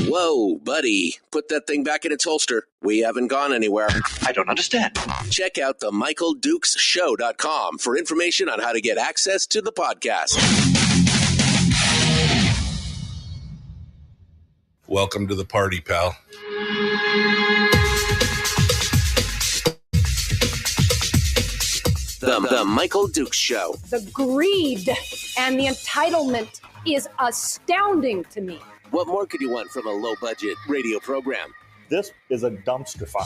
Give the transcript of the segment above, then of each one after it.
Whoa, buddy. Put that thing back in its holster. We haven't gone anywhere. I don't understand. Check out the MichaelDukesShow.com for information on how to get access to the podcast. Welcome to the party, pal. The Michael Dukes Show. The greed and the entitlement is astounding to me. What more could you want from a low-budget radio program? This is a dumpster fire.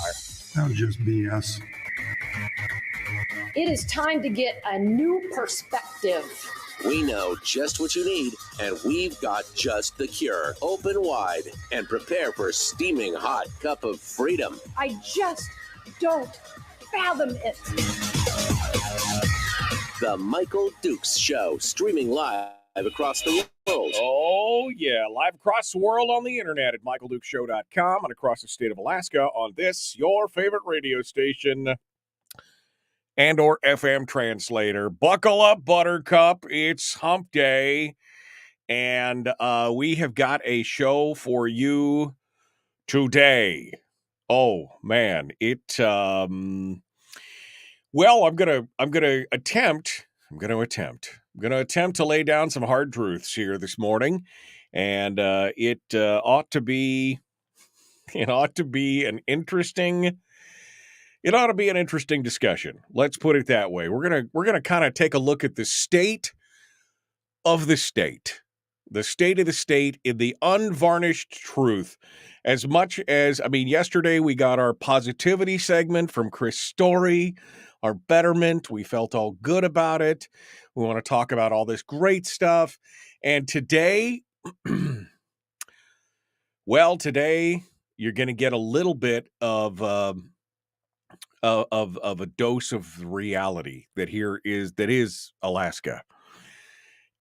That was just BS. It is time to get a new perspective. We know just what you need, and we've got just the cure. Open wide and prepare for a steaming hot cup of freedom. I just don't fathom it. The Michael Dukes Show, streaming live across the world. Oh, yeah. Live across the world on the internet at MichaelDukesShow.com and across the state of Alaska on this, your favorite radio station and or FM translator. Buckle up, Buttercup. It's hump day, and we have got a show for you today. Oh, man. Well, I'm gonna attempt to lay down some hard truths here this morning, and it ought to be an interesting discussion. Let's put it that way. We're gonna kind of take a look at the state of the state in the unvarnished truth. As much as, yesterday we got our positivity segment from Chris Story, our betterment. We felt all good about it. We want to talk about all this great stuff. And today, today you're going to get a little bit of a dose of reality that is Alaska.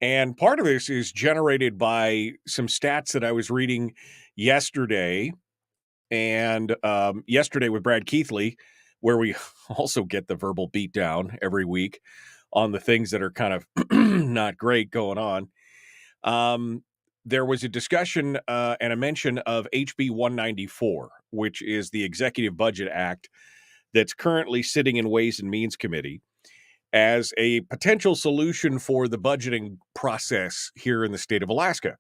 And part of this is generated by some stats that I was reading yesterday, and yesterday with Brad Keithley, where we also get the verbal beatdown every week on the things that are kind of not great going on. There was a discussion and a mention of HB 194, which is the Executive Budget Act that's currently sitting in Ways and Means Committee as a potential solution for the budgeting process here in the state of Alaska.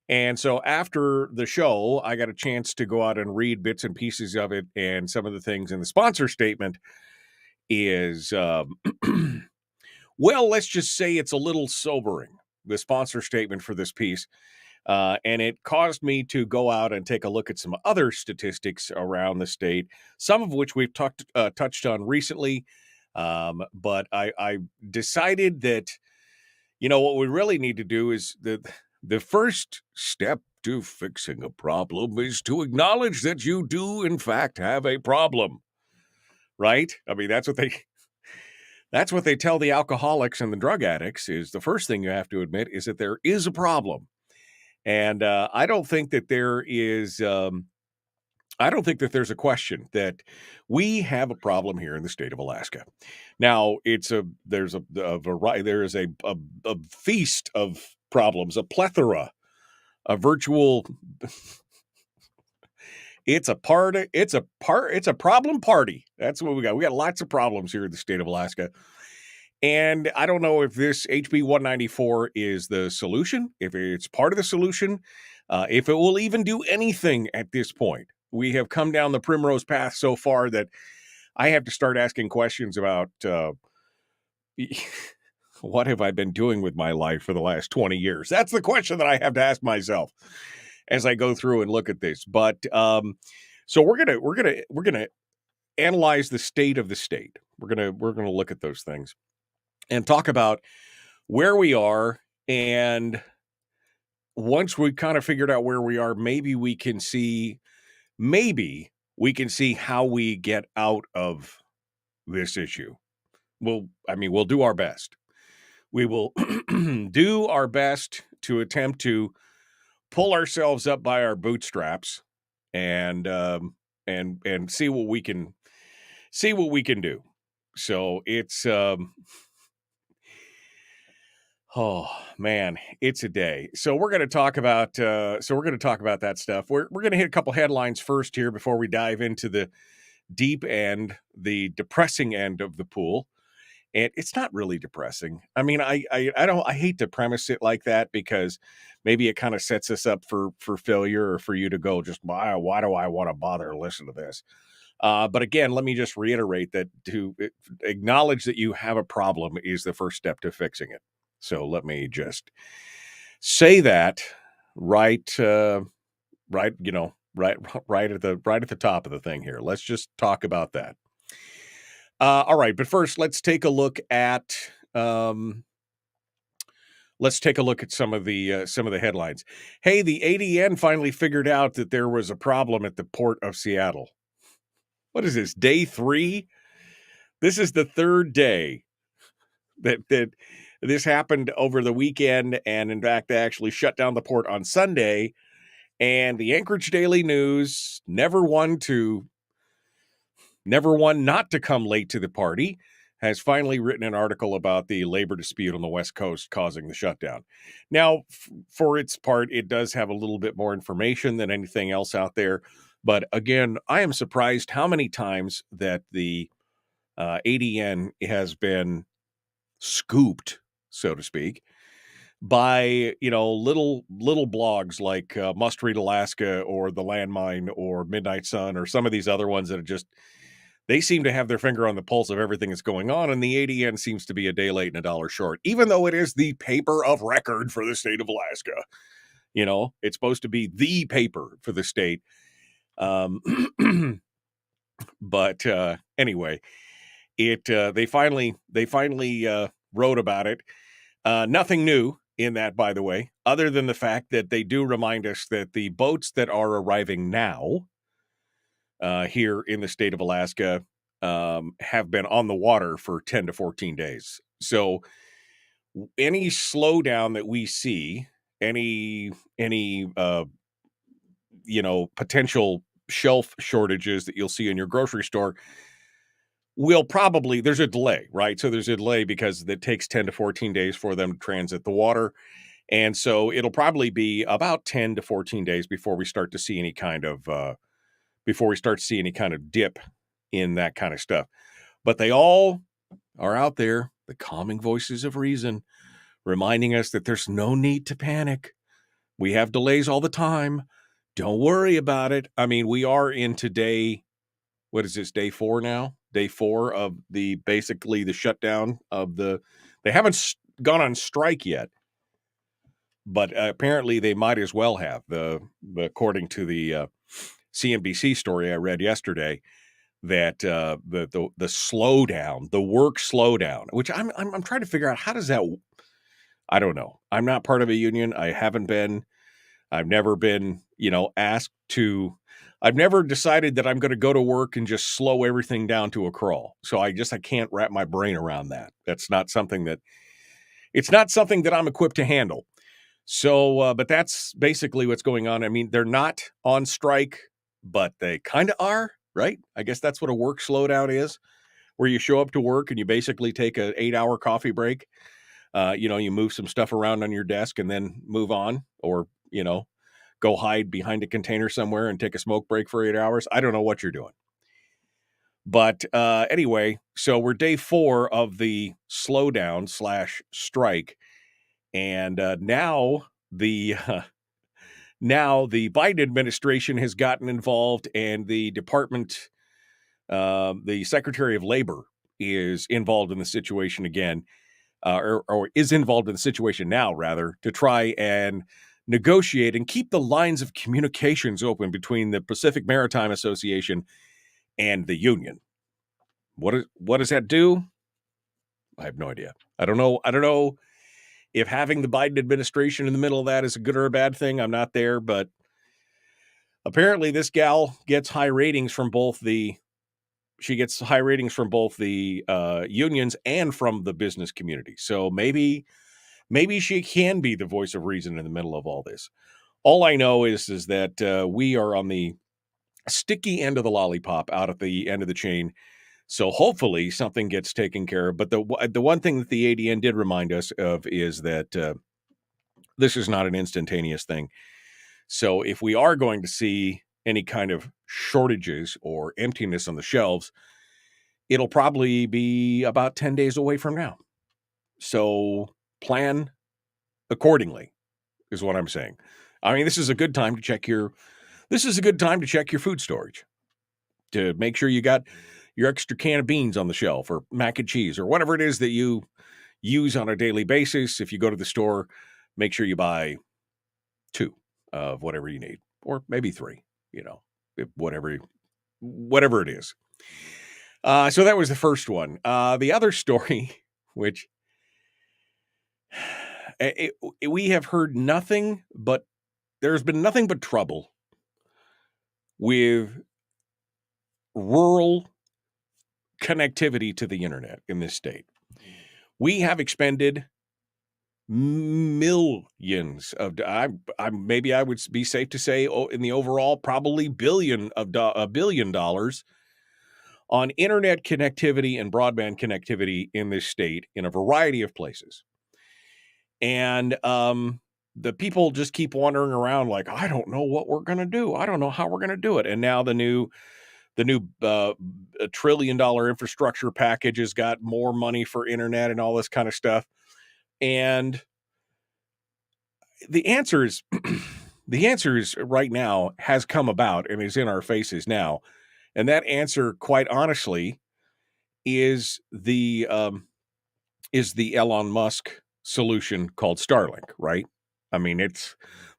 And so after the show, I got a chance to go out and read bits and pieces of it, and some of the things in the sponsor statement is, let's just say it's a little sobering, the sponsor statement for this piece. And it caused me to go out and take a look at some other statistics around the state, some of which we've touched on recently. But I decided that, what we really need to do is the first step to fixing a problem is to acknowledge that you do, in fact, have a problem, right? That's what they tell the alcoholics and the drug addicts, is the first thing you have to admit is that there is a problem. And I don't think that there's a question that we have a problem here in the state of Alaska. Now, there's a feast of problems, a plethora, a virtual. It's a problem party. That's what we got. We got lots of problems here in the state of Alaska. And I don't know if this HB 194 is the solution, if it's part of the solution, if it will even do anything at this point. We have come down the primrose path so far that I have to start asking questions about what have I been doing with my life for the last 20 years? That's the question that I have to ask myself as I go through and look at this. But so we're gonna analyze the state of the state. We're gonna look at those things and talk about where we are. And once we kind of figured out where we are, maybe we can see how we get out of this issue. We'll do our best. We will do our best to attempt to pull ourselves up by our bootstraps and see what we can do. So it's oh man, it's a day. So we're going to talk about that stuff. We're going to hit a couple headlines first here before we dive into the deep end, the depressing end of the pool. And it's not really depressing. I mean, I hate to premise it like that because maybe it kind of sets us up for failure, or for you to go, just why do I want to bother to listen to this? But again, let me just reiterate that to acknowledge that you have a problem is the first step to fixing it. So let me just say that right at the top of the thing here. Let's just talk about that. All right, but first, let's take a look at some of the headlines. Hey, the ADN finally figured out that there was a problem at the port of Seattle. What is this, day 3? This is the third day that this happened over the weekend, and in fact, they actually shut down the port on Sunday. And the Anchorage Daily News, never one not to come late to the party, has finally written an article about the labor dispute on the West Coast causing the shutdown. Now, for its part, it does have a little bit more information than anything else out there. But again, I am surprised how many times that the ADN has been scooped, so to speak, by little blogs like Must Read Alaska or The Landmine or Midnight Sun or some of these other ones that are just, they seem to have their finger on the pulse of everything that's going on, and the ADN seems to be a day late and a dollar short, even though it is the paper of record for the state of Alaska. It's supposed to be the paper for the state. But anyway, they finally wrote about it. Nothing new in that, by the way, other than the fact that they do remind us that the boats that are arriving now here in the state of Alaska have been on the water for 10 to 14 days. So any slowdown that we see, any potential shelf shortages that you'll see in your grocery store there's a delay, right? So there's a delay because it takes 10 to 14 days for them to transit the water. And so it'll probably be about 10 to 14 days before we start to see any kind of dip in that kind of stuff. But they all are out there, the calming voices of reason, reminding us that there's no need to panic. We have delays all the time. Don't worry about it. I mean, we are in today. What is this, day 4 now? Day 4 of basically the shutdown of they haven't gone on strike yet, but apparently they might as well have. According to the CNBC story I read yesterday, that the slowdown, the work slowdown, which I'm trying to figure out, how does that? I don't know. I'm not part of a union. I haven't been. I've never been, asked to. I've never decided that I'm going to go to work and just slow everything down to a crawl. So I can't wrap my brain around that. It's not something that I'm equipped to handle. So, but that's basically what's going on. I mean, they're not on strike, but they kind of are, right? I guess that's what a work slowdown is, where you show up to work and you basically take an 8-hour coffee break. You move some stuff around on your desk and then move on, or, go hide behind a container somewhere and take a smoke break for 8 hours. I don't know what you're doing. But anyway, so we're day 4 of the slowdown / strike. And now the Biden administration has gotten involved, and the department, the Secretary of Labor is involved in the situation again, or is involved in the situation now, rather, to try and negotiate and keep the lines of communications open between the Pacific Maritime Association and the union. What does that do? I have no idea. I don't know if having the Biden administration in the middle of that is a good or a bad thing. I'm not there, but apparently this gal gets high ratings from both the unions and from the business community. So maybe she can be the voice of reason in the middle of all this. All I know is that we are on the sticky end of the lollipop out at the end of the chain. So hopefully something gets taken care of. But the one thing that the ADN did remind us of is that this is not an instantaneous thing. So if we are going to see any kind of shortages or emptiness on the shelves, it'll probably be about 10 days away from now. So plan accordingly is what I'm saying. I mean, this is a good time to check your food storage, to make sure you got your extra can of beans on the shelf, or mac and cheese, or whatever it is that you use on a daily basis. If you go to the store, make sure you buy 2 of whatever you need, or maybe 3, whatever it is. So that was the first one. The other story, which we have heard nothing but, there's been nothing but trouble with rural connectivity to the internet in this state. We have expended millions of, maybe I would be safe to say, in the overall, probably $1 billion on internet connectivity and broadband connectivity in this state in a variety of places. And the people just keep wandering around like, I don't know what we're going to do. I don't know how we're going to do it. And now the new $1 trillion infrastructure package has got more money for internet and all this kind of stuff. And the answer is right now has come about and is in our faces now. And that answer, quite honestly, is the Elon Musk solution called Starlink, right? I mean,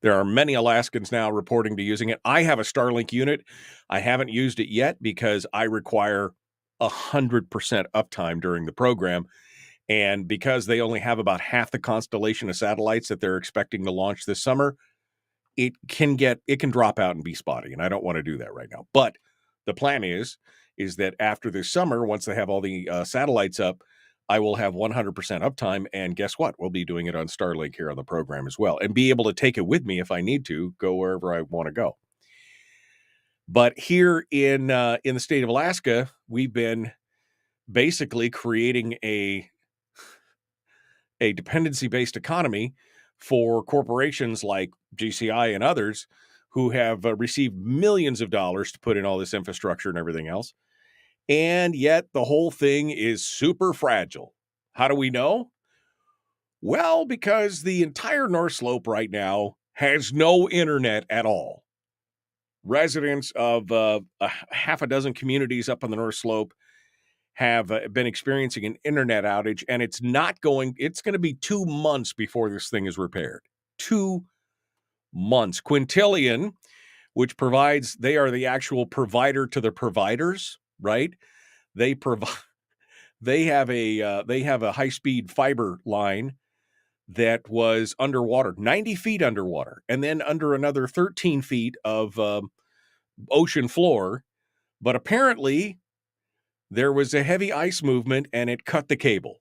there are many Alaskans now reporting to using it. I have a Starlink unit. I haven't used it yet because I require 100% uptime during the program. And because they only have about half the constellation of satellites that they're expecting to launch this summer, it can drop out and be spotty. And I don't want to do that right now. But the plan is that after this summer, once they have all the satellites up, I will have 100% uptime. And guess what? We'll be doing it on Starlink here on the program as well, and be able to take it with me if I need to go wherever I want to go. But here in the state of Alaska, we've been basically creating a dependency-based economy for corporations like GCI and others who have received millions of dollars to put in all this infrastructure and everything else. And yet the whole thing is super fragile. How do we know? Well, because the entire North Slope right now has no internet at all. Residents of half a dozen communities up on the North Slope have been experiencing an internet outage, and it's going to be 2 months before this thing is repaired. 2 months. Quintillion, which they are the actual provider to the providers, right? They have a high-speed fiber line that was underwater, 90 feet underwater, and then under another 13 feet of ocean floor. But apparently there was a heavy ice movement and it cut the cable.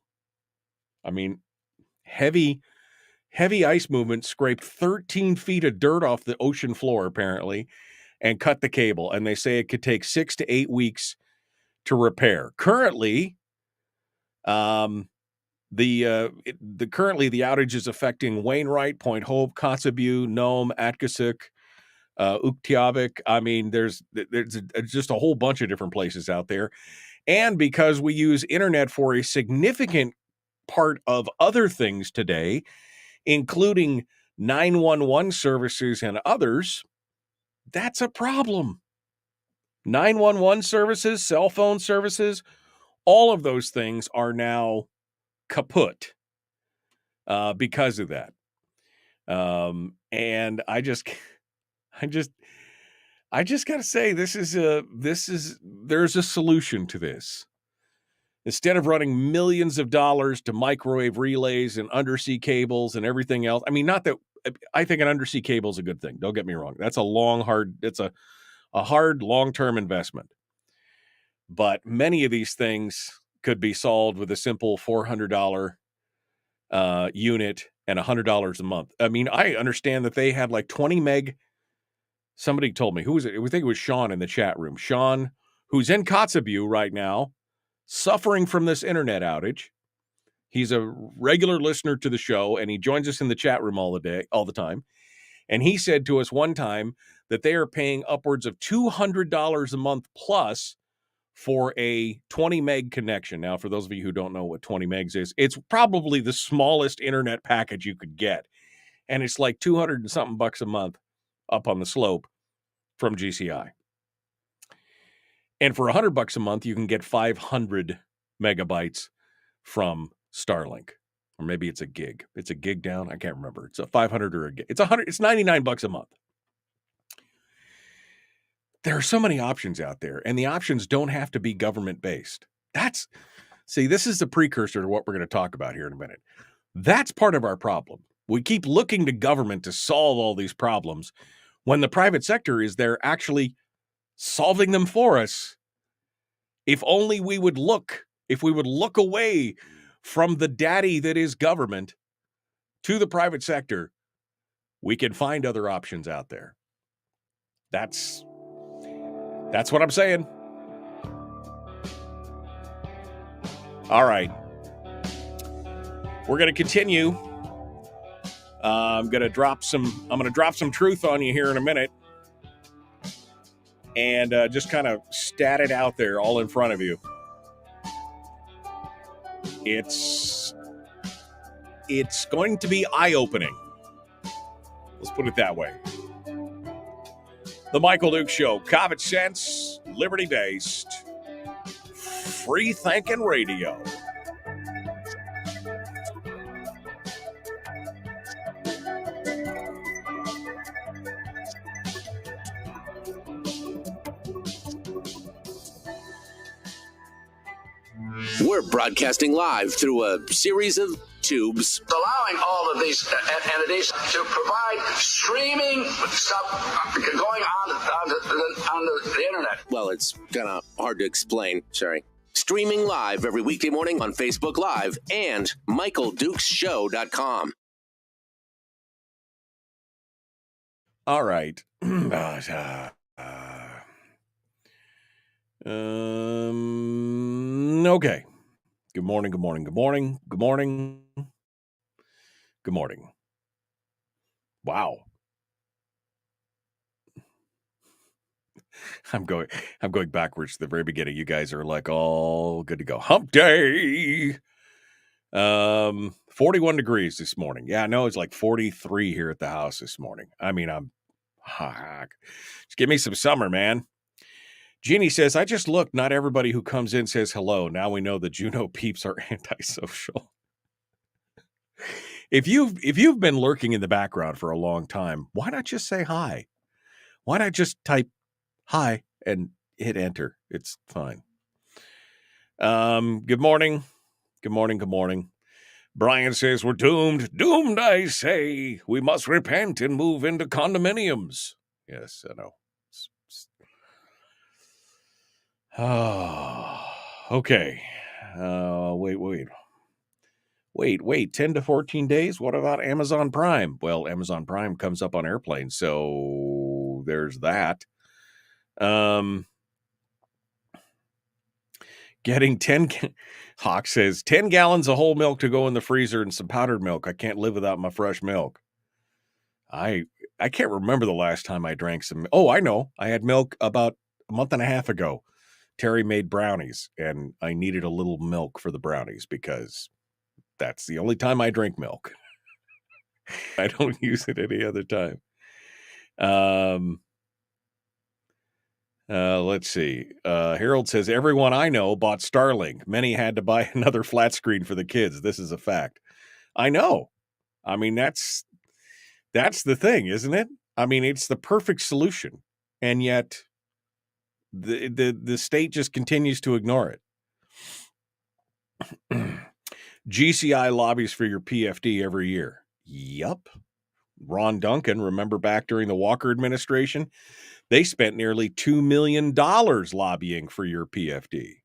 I mean, heavy ice movement scraped 13 feet of dirt off the ocean floor, apparently, and cut the cable. And they say it could take 6 to 8 weeks to repair. Currently, the outage is affecting Wainwright, Point Hope, Kotzebue, Nome, Atkasuk, Uktiavik. I mean, there's just a whole bunch of different places out there. And because we use internet for a significant part of other things today, including 911 services and others, that's a problem. 911 services, cell phone services, all of those things are now kaput because of that. And I just got to say, there's a solution to this. Instead of running millions of dollars to microwave relays and undersea cables and everything else. I mean, not that I think an undersea cable is a good thing. Don't get me wrong. That's it's a hard long-term investment. But many of these things could be solved with a simple $400 unit and $100 a month. I mean, I understand that they had like 20 meg. Somebody told me, who was it? I think it was Sean in the chat room. Sean, who's in Kotzebue right now, suffering from this internet outage. He's a regular listener to the show, and he joins us in the chat room all the time. And he said to us one time that they are paying upwards of $200 a month plus for a 20 meg connection. Now, for those of you who don't know what 20 megs is, it's probably the smallest internet package you could get. And it's like 200 and something bucks a month up on the slope from GCI. And for $100 a month, you can get 500 megabytes from Starlink. Or maybe it's a gig. It's a gig down. I can't remember. It's a 500 or a gig. It's 100. It's $99 a month. There are so many options out there, and the options don't have to be government-based. This is the precursor to what we're going to talk about here in a minute. That's part of our problem. We keep looking to government to solve all these problems when the private sector is there actually solving them for us. If only we would look away from the daddy that is government to the private sector, we can find other options out there. That's what I'm saying. All right. We're going to continue. I'm going to drop some truth on you here in a minute. And just kind of stat it out there all in front of you. It's going to be eye-opening. Let's put it that way. The Michael Duke Show, common sense, liberty-based, free-thinking radio. We're broadcasting live through a series of tubes, allowing all of these entities to provide streaming stuff going on the internet. Well, it's kind of hard to explain. Sorry. Streaming live every weekday morning on Facebook Live and MichaelDukesShow.com. All right. Okay. Good morning. Wow. I'm going backwards to the very beginning. You guys are like all good to go. Hump day. 41 degrees this morning. Yeah, I know it's like 43 here at the house this morning. I mean, just give me some summer, man. Jeannie says, I just looked. Not everybody who comes in says hello. Now we know the Juno peeps are antisocial. If you've been lurking in the background for a long time, why not just say hi? Why not just type hi and hit enter? It's fine. Good morning. Brian says, we're doomed. Doomed, I say. We must repent and move into condominiums. Yes, I know. Oh, okay. Wait, 10 to 14 days? What about Amazon Prime? Well, Amazon Prime comes up on airplanes, so there's that. Getting 10, Hawk says, 10 gallons of whole milk to go in the freezer and some powdered milk. I can't live without my fresh milk. I can't remember the last time I drank some. Oh, I know. I had milk about a month and a half ago. Terry made brownies, and I needed a little milk for the brownies because that's the only time I drink milk. I don't use it any other time. Let's see. Harold says, everyone I know bought Starlink. Many had to buy another flat screen for the kids. This is a fact. I know. I mean, that's the thing, isn't it? I mean, it's the perfect solution. And yet the state just continues to ignore it. GCI lobbies for your PFD every year. Yup. Ron Duncan, remember back during the Walker administration? They spent nearly $2 million lobbying for your PFD.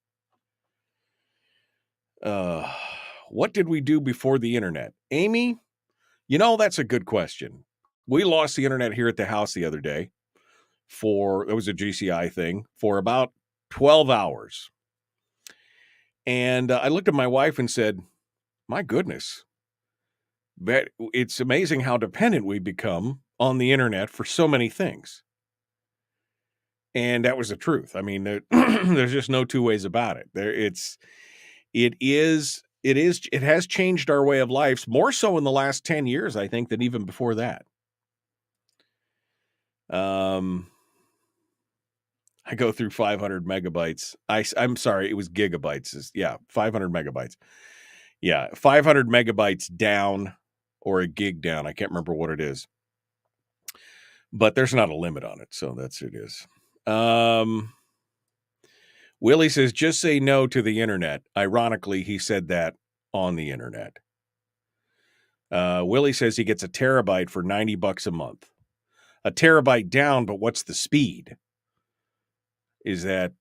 What did we do before the internet? Amy, that's a good question. We lost the internet here at the house the other day it was a GCI thing, for about 12 hours. And I looked at my wife and said, my goodness, it's amazing how dependent we become on the internet for so many things. And that was the truth. I mean, there's just no two ways about it. It has changed our way of life, more so in the last 10 years, I think, than even before that. I go through 500 megabytes. I'm sorry, it was gigabytes. 500 megabytes. Yeah, 500 megabytes down or a gig down. I can't remember what it is. But there's not a limit on it, so that's it is. Willie says, just say no to the internet. Ironically, he said that on the internet. Willie says he gets a terabyte for $90 a month. A terabyte down, but what's the speed? Is that,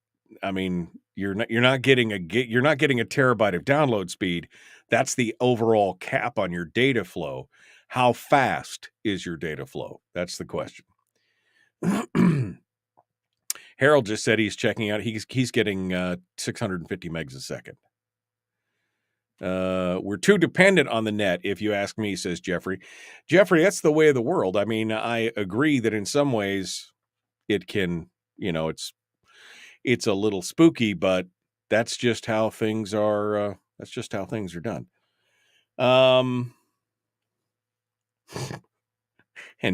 I mean, you're not getting a terabyte of download speed. That's the overall cap on your data flow. How fast is your data flow? That's the question. Harold just said he's checking out. He's getting 650 megs a second. We're too dependent on the net, if you ask me, says Jeffrey. Jeffrey, that's the way of the world. I mean, I agree that in some ways it can, it's a little spooky, but that's just how things are. That's just how things are done. And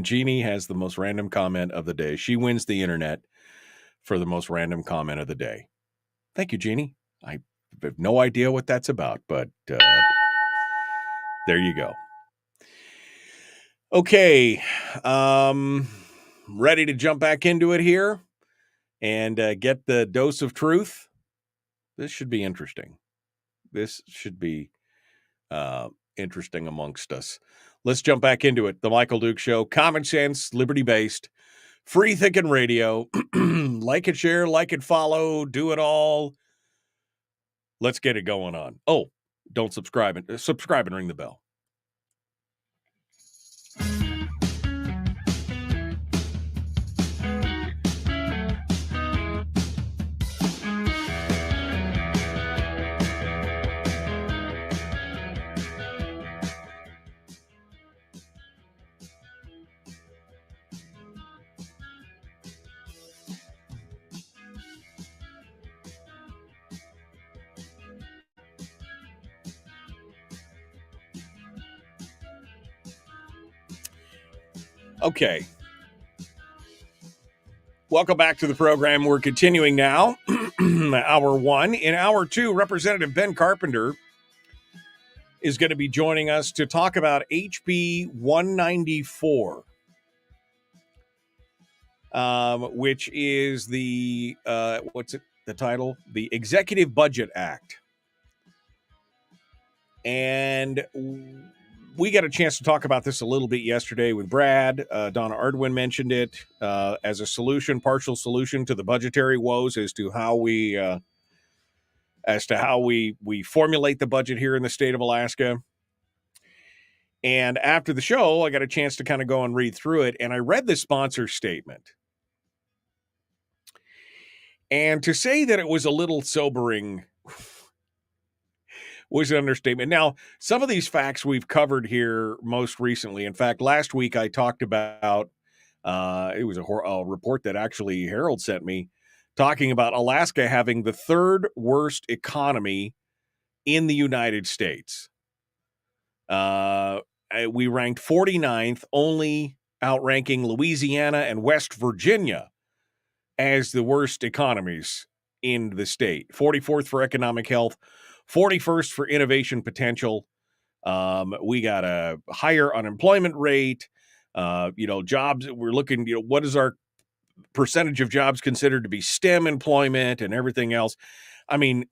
Jeannie has the most random comment of the day. She wins the internet for the most random comment of the day. Thank you, Jeannie. I have no idea what that's about, but there you go. Okay. Ready to jump back into it here and get the dose of truth. This should be interesting. This should be interesting amongst us. Let's jump back into it. The Michael Duke Show, common sense, liberty-based, free thinking radio. Like it, share, like it, follow, do it all. Let's get it going on. Oh, don't subscribe and ring the bell. Okay. Welcome back to the program. We're continuing now. Hour one. In hour two, Representative Ben Carpenter is going to be joining us to talk about HB 194, which is the, the title? The Executive Budget Act. And we got a chance to talk about this a little bit yesterday with Brad. Donna Ardwin mentioned it as a solution, partial solution to the budgetary woes as to how we formulate the budget here in the state of Alaska. And after the show, I got a chance to kind of go and read through it, and I read the sponsor statement. And to say that it was a little sobering was an understatement. Now, some of these facts we've covered here most recently. In fact, last week I talked about, it was a report that actually Harold sent me, talking about Alaska having the third worst economy in the United States. We ranked 49th, only outranking Louisiana and West Virginia as the worst economies in the state. 44th for economic health, 41st for innovation potential. We got a higher unemployment rate. Jobs, we're looking, what is our percentage of jobs considered to be STEM employment and everything else? I mean,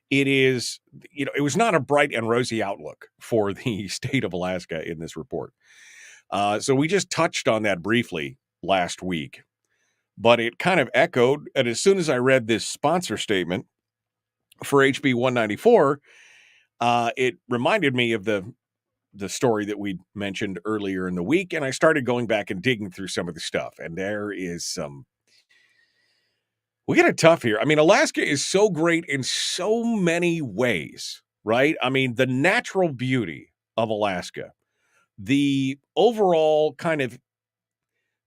it is, it was not a bright and rosy outlook for the state of Alaska in this report. So we just touched on that briefly last week, but it kind of echoed. And as soon as I read this sponsor statement for HB 194, it reminded me of the story that we mentioned earlier in the week. And I started going back and digging through some of the stuff. And there is we get it tough here. I mean, Alaska is so great in so many ways, right? I mean, the natural beauty of Alaska, the overall kind of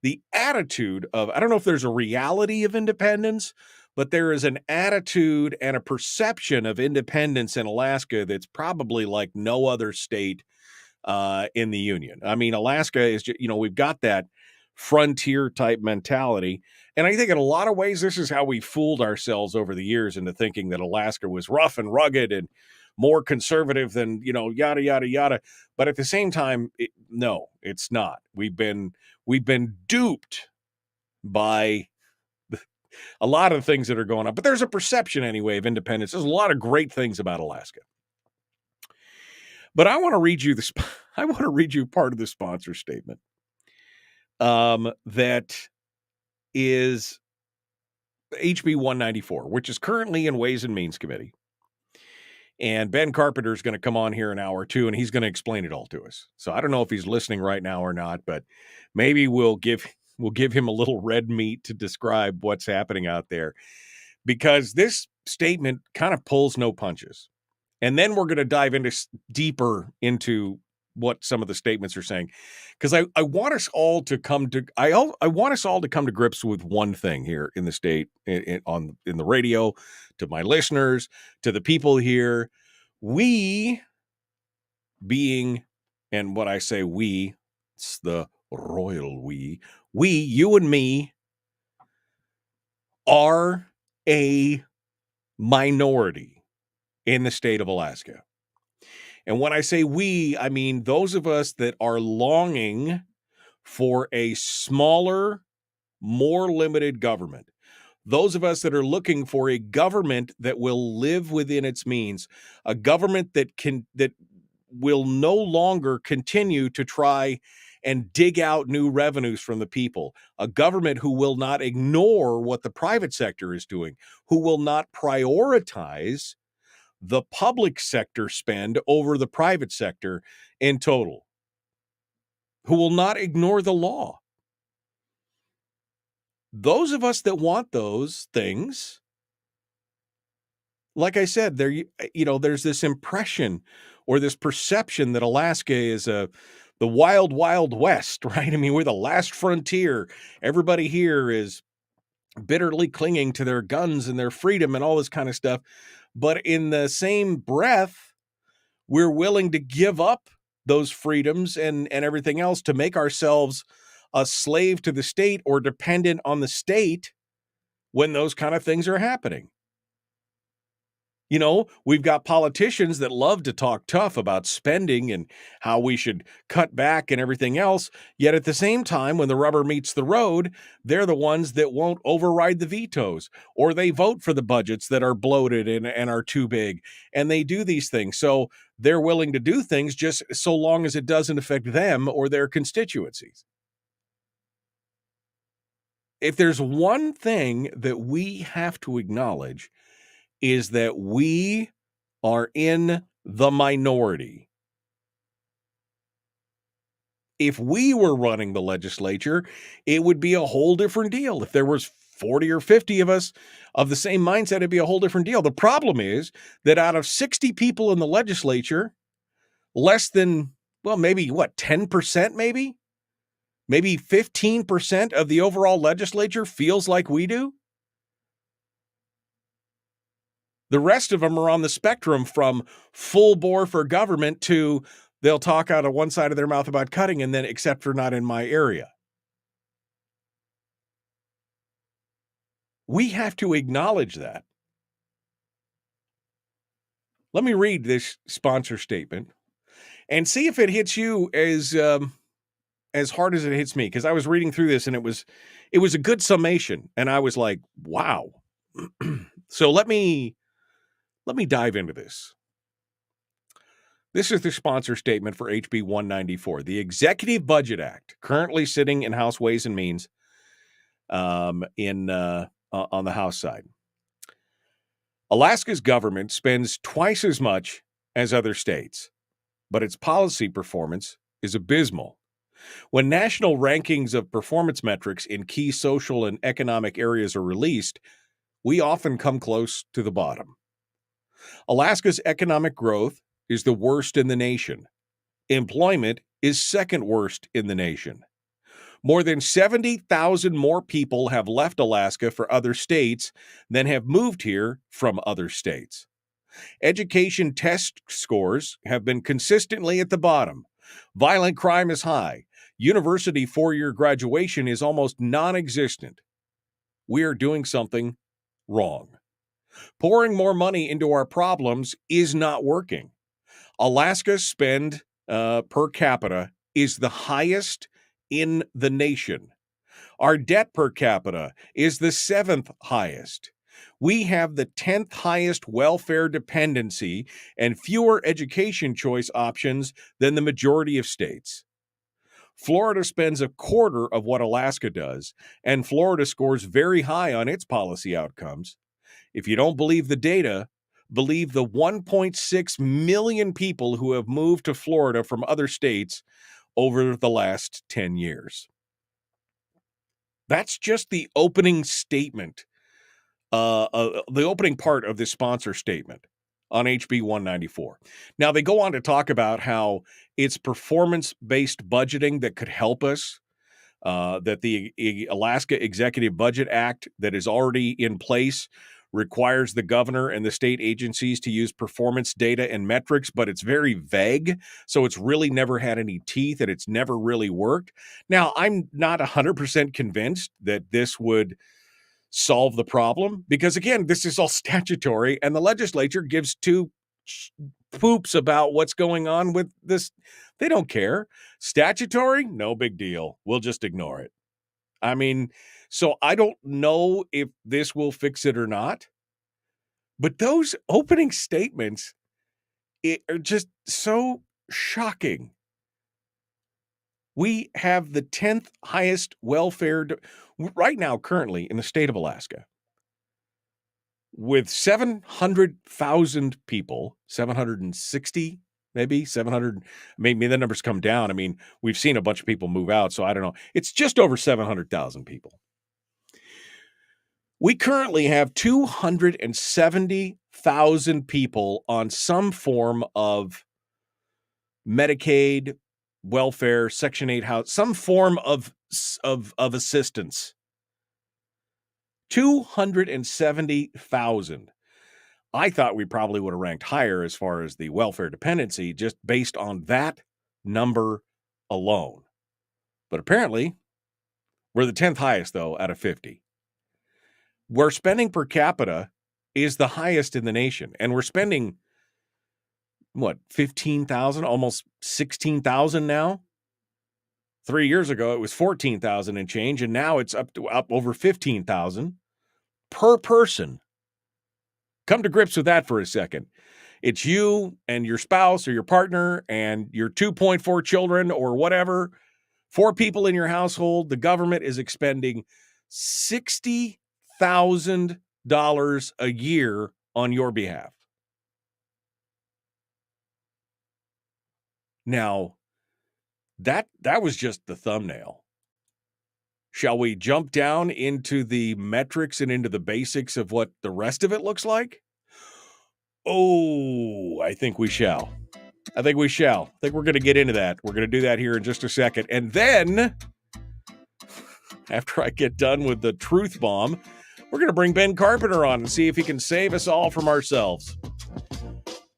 the attitude of, I don't know if there's a reality of independence, but there is an attitude and a perception of independence in Alaska that's probably like no other state in the union. I mean, Alaska is, we've got that frontier type mentality. And I think in a lot of ways, this is how we fooled ourselves over the years into thinking that Alaska was rough and rugged and more conservative than, yada, yada, yada. But at the same time, no, it's not. We've been duped by a lot of things that are going on. But there's a perception anyway of independence. There's a lot of great things about Alaska. But I want to read you part of the sponsor statement that is HB 194, which is currently in Ways and Means Committee. And Ben Carpenter is going to come on here an hour or two, and he's going to explain it all to us. So I don't know if he's listening right now or not, but maybe we'll give him a little red meat to describe what's happening out there, because this statement kind of pulls no punches. And then we're going to dive deeper into what some of the statements are saying, because I want us all to come to I want us all to come to grips with one thing here in the state, in the radio, to my listeners, to the people here. We being, and what I say we, it's the royal we, you and me, are a minority in the state of Alaska. And when I say we, I mean those of us that are longing for a smaller, more limited government. Those of us that are looking for a government that will live within its means, a government that will no longer continue to try and dig out new revenues from the people, a government who will not ignore what the private sector is doing, who will not prioritize the public sector spend over the private sector in total, who will not ignore the law. Those of us that want those things, like I said, there's this impression or this perception that Alaska is the wild, wild west, right? I mean, we're the last frontier. Everybody here is bitterly clinging to their guns and their freedom and all this kind of stuff. But in the same breath, we're willing to give up those freedoms and everything else to make ourselves a slave to the state or dependent on the state when those kind of things are happening. We've got politicians that love to talk tough about spending and how we should cut back and everything else. Yet at the same time, when the rubber meets the road, they're the ones that won't override the vetoes, or they vote for the budgets that are bloated and are too big. And they do these things. So they're willing to do things just so long as it doesn't affect them or their constituencies. If there's one thing that we have to acknowledge, is that we are in the minority. If we were running the legislature, it would be a whole different deal. If there was 40 or 50 of us of the same mindset, it'd be a whole different deal. The problem is that out of 60 people in the legislature, less than, maybe 10% maybe? Maybe 15% of the overall legislature feels like we do. The rest of them are on the spectrum from full bore for government to they'll talk out of one side of their mouth about cutting and then except for not in my area. We have to acknowledge that. Let me read this sponsor statement and see if it hits you as hard as it hits me, because I was reading through this and it was a good summation and I was like, wow. So let me Let me dive into this. This is the sponsor statement for HB 194, the Executive Budget Act, currently sitting in House Ways and Means on the House side. Alaska's government spends twice as much as other states, but its policy performance is abysmal. When national rankings of performance metrics in key social and economic areas are released, we often come close to the bottom. Alaska's economic growth is the worst in the nation. Employment is second worst in the nation. More than 70,000 more people have left Alaska for other states than have moved here from other states. Education test scores have been consistently at the bottom. Violent crime is high. University four-year graduation is almost non-existent. We are doing something wrong. Pouring more money into our problems is not working. Alaska's spend per capita is the highest in the nation. Our debt per capita is the 7th highest. We have the 10th highest welfare dependency and fewer education choice options than the majority of states. Florida spends a quarter of what Alaska does, and Florida scores very high on its policy outcomes. If you don't believe the data, believe the 1.6 million people who have moved to Florida from other states over the last 10 years. That's just the opening statement, the opening part of this sponsor statement on HB 194. Now, they go on to talk about how it's performance-based budgeting that could help us, that the Alaska Executive Budget Act that is already in place requires the governor and the state agencies to use performance data and metrics, but it's very vague, so it's really never had any teeth and it's never really worked. Now, I'm not 100% convinced that this would solve the problem because, again, this is all statutory and the legislature gives two poops about what's going on with this. They don't care. Statutory, no big deal. We'll just ignore it. I mean, so I don't know if this will fix it or not, but those opening statements are just so shocking. We have the 10th highest welfare right now currently in the state of Alaska with 700,000 people, 760 maybe 700, maybe the numbers come down. I mean, we've seen a bunch of people move out, so I don't know. It's just over 700,000 people. We currently have 270,000 people on some form of Medicaid, welfare, Section 8 house, some form of assistance. 270,000. I thought we probably would have ranked higher as far as the welfare dependency just based on that number alone. But apparently, we're the 10th highest, though, out of 50. Where spending per capita is the highest in the nation. And we're spending, what, 15,000, almost 16,000 now? 3 years ago, it was 14,000 and change, and now it's up over 15,000 per person. Come to grips with that for a second. It's you and your spouse or your partner and your 2.4 children or whatever, 4 people in your household. The government is expending $60,000 a year on your behalf. Now, that was just the thumbnail. Shall we jump down into the metrics and into the basics of what the rest of it looks like? Oh, I think we shall. I think we're going to get into that. We're going to do that here in just a second. And then, after I get done with the truth bomb, we're going to bring Ben Carpenter on and see if he can save us all from ourselves.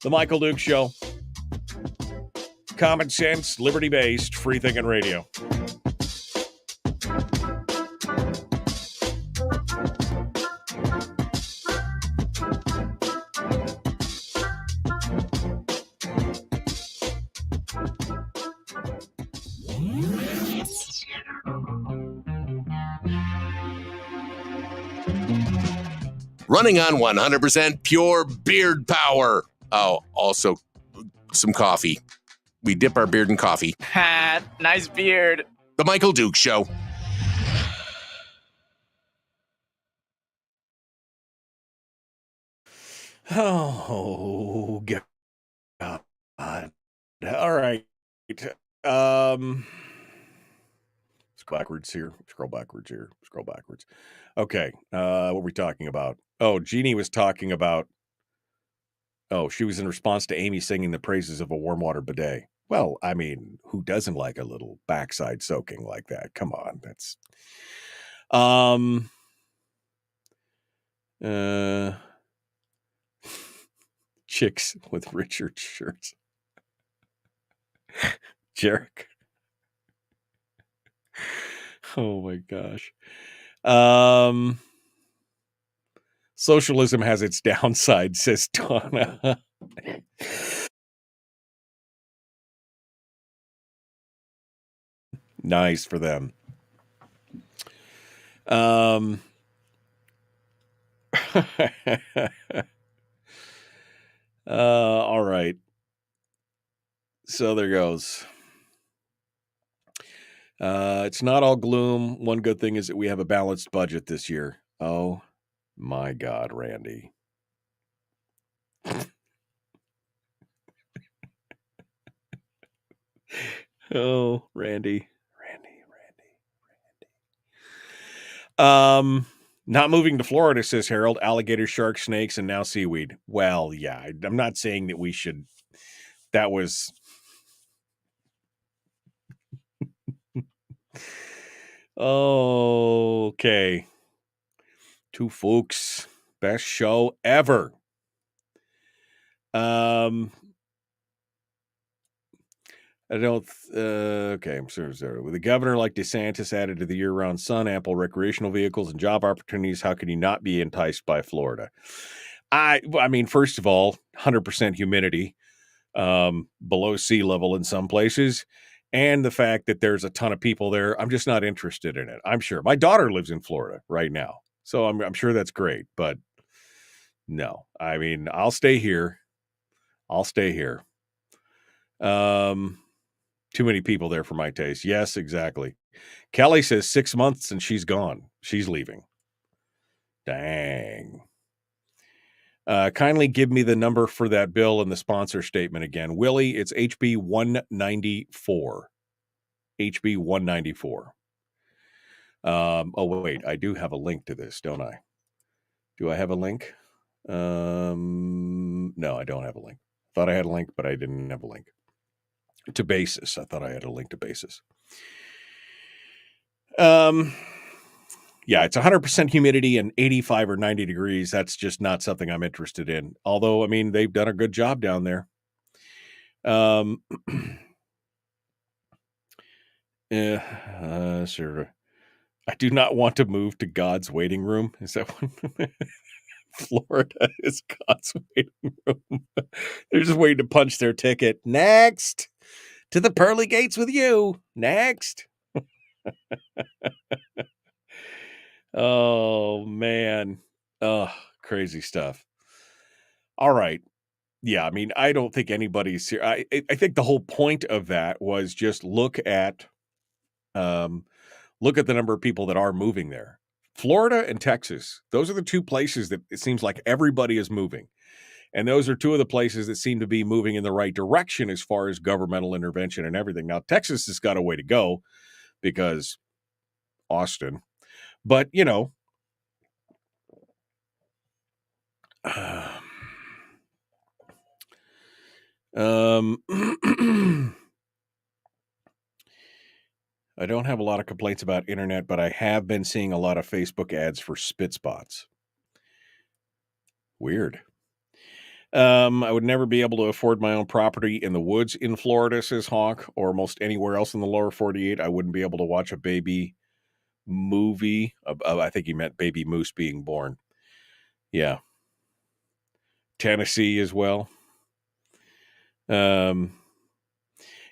The Michael Duke Show. Common sense, liberty-based, free-thinking radio. running on 100% pure beard power. Oh, also some coffee. We dip our beard in coffee. Ha, nice beard. The Michael Duke Show. Oh, God. All right. Let's go backwards here. Scroll backwards here. Scroll backwards. Okay. What were we talking about? Oh, Jeannie was talking about. Oh, she was in response to Amy singing the praises of a warm water bidet. Well, I mean, who doesn't like a little backside soaking like that? Come on, that's chicks with Richard shirts. Jarek. Oh my gosh. Socialism has its downside, says Donna. Nice for them. All right. So there goes. It's not all gloom. One good thing is that we have a balanced budget this year. Oh my God, Randy. Oh, Randy. Not moving to Florida, says Harold. Alligator, shark, snakes, and now seaweed. Well, yeah, I'm not saying that we should. That was. Okay. Two folks. Best show ever. I don't. Okay, I'm sorry. With a governor like DeSantis added to the year-round sun, ample recreational vehicles, and job opportunities, how can you not be enticed by Florida? I mean, first of all, 100% humidity, below sea level in some places, and the fact that there's a ton of people there. I'm just not interested in it. I'm sure my daughter lives in Florida right now, so I'm sure that's great. But no, I mean, I'll stay here. Too many people there for my taste. Yes, exactly. Kelly says 6 months and she's gone. She's leaving. Dang. Kindly give me the number for that bill and the sponsor statement again. Willie, it's HB 194. HB 194. Oh, wait. I do have a link to this, don't I? Do I have a link? No, I don't have a link. Thought I had a link, but I didn't have a link. To Basis. I thought I had a link to Basis. Yeah, it's 100% humidity and 85 or 90 degrees. That's just not something I'm interested in. Although, I mean, they've done a good job down there. Sure. I do not want to move to God's waiting room. Is that one? Florida is God's waiting room. They're just waiting to punch their ticket. Next. To the pearly gates with you. Next. Oh, man. Oh, crazy stuff. All right. Yeah, I mean, I don't think anybody's here. I think the whole point of that was just look at the number of people that are moving there. Florida and Texas, those are the two places that it seems like everybody is moving. And those are two of the places that seem to be moving in the right direction as far as governmental intervention and everything. Now, Texas has got a way to go because Austin. But, you know, I don't have a lot of complaints about internet, but I have been seeing a lot of Facebook ads for spit spots. Weird. I would never be able to afford my own property in the woods in Florida, says Hawk, or most anywhere else in the lower 48. I wouldn't be able to watch a baby movie. I think he meant baby moose being born. Yeah. Tennessee as well.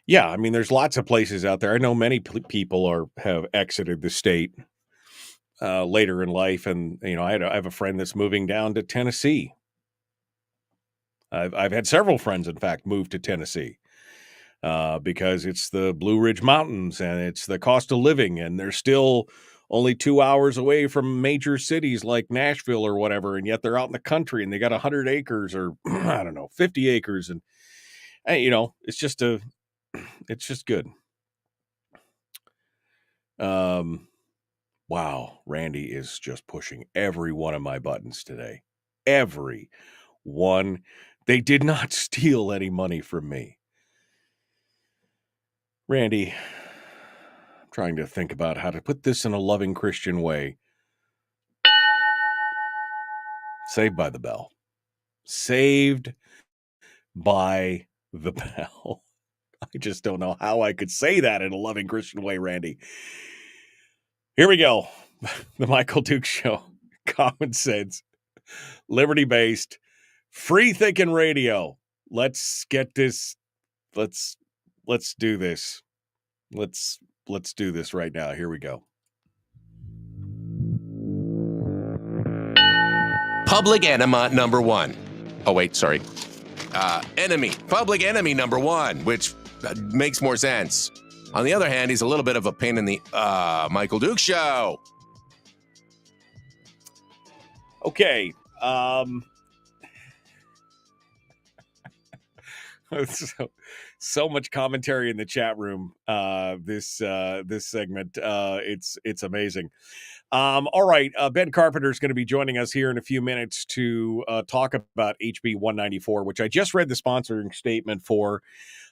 Yeah, I mean, there's lots of places out there. I know many people have exited the state. later in life, and I have a friend that's moving down to Tennessee. I've had several friends, in fact, move to Tennessee because it's the Blue Ridge Mountains and it's the cost of living, and they're still only 2 hours away from major cities like Nashville or whatever, and yet they're out in the country and they got 100 acres or I don't know, 50 acres, and it's just good. Wow, Randy is just pushing every one of my buttons today. Every one. They did not steal any money from me. Randy, I'm trying to think about how to put this in a loving Christian way. Saved by the bell. Saved by the bell. I just don't know how I could say that in a loving Christian way, Randy. Here we go. The Michael Duke Show. Common sense. Liberty-based. Free-thinking radio. Let's get this. Let's do this. Let's do this right now. Here we go. Public enema number one. Oh, wait, sorry. Enemy. Public enemy number one, which makes more sense. On the other hand, he's a little bit of a pain in the Michael Duke Show. Okay. So much commentary in the chat room. This segment. It's amazing. All right. Ben Carpenter is going to be joining us here in a few minutes to talk about HB 194, which I just read the sponsoring statement for.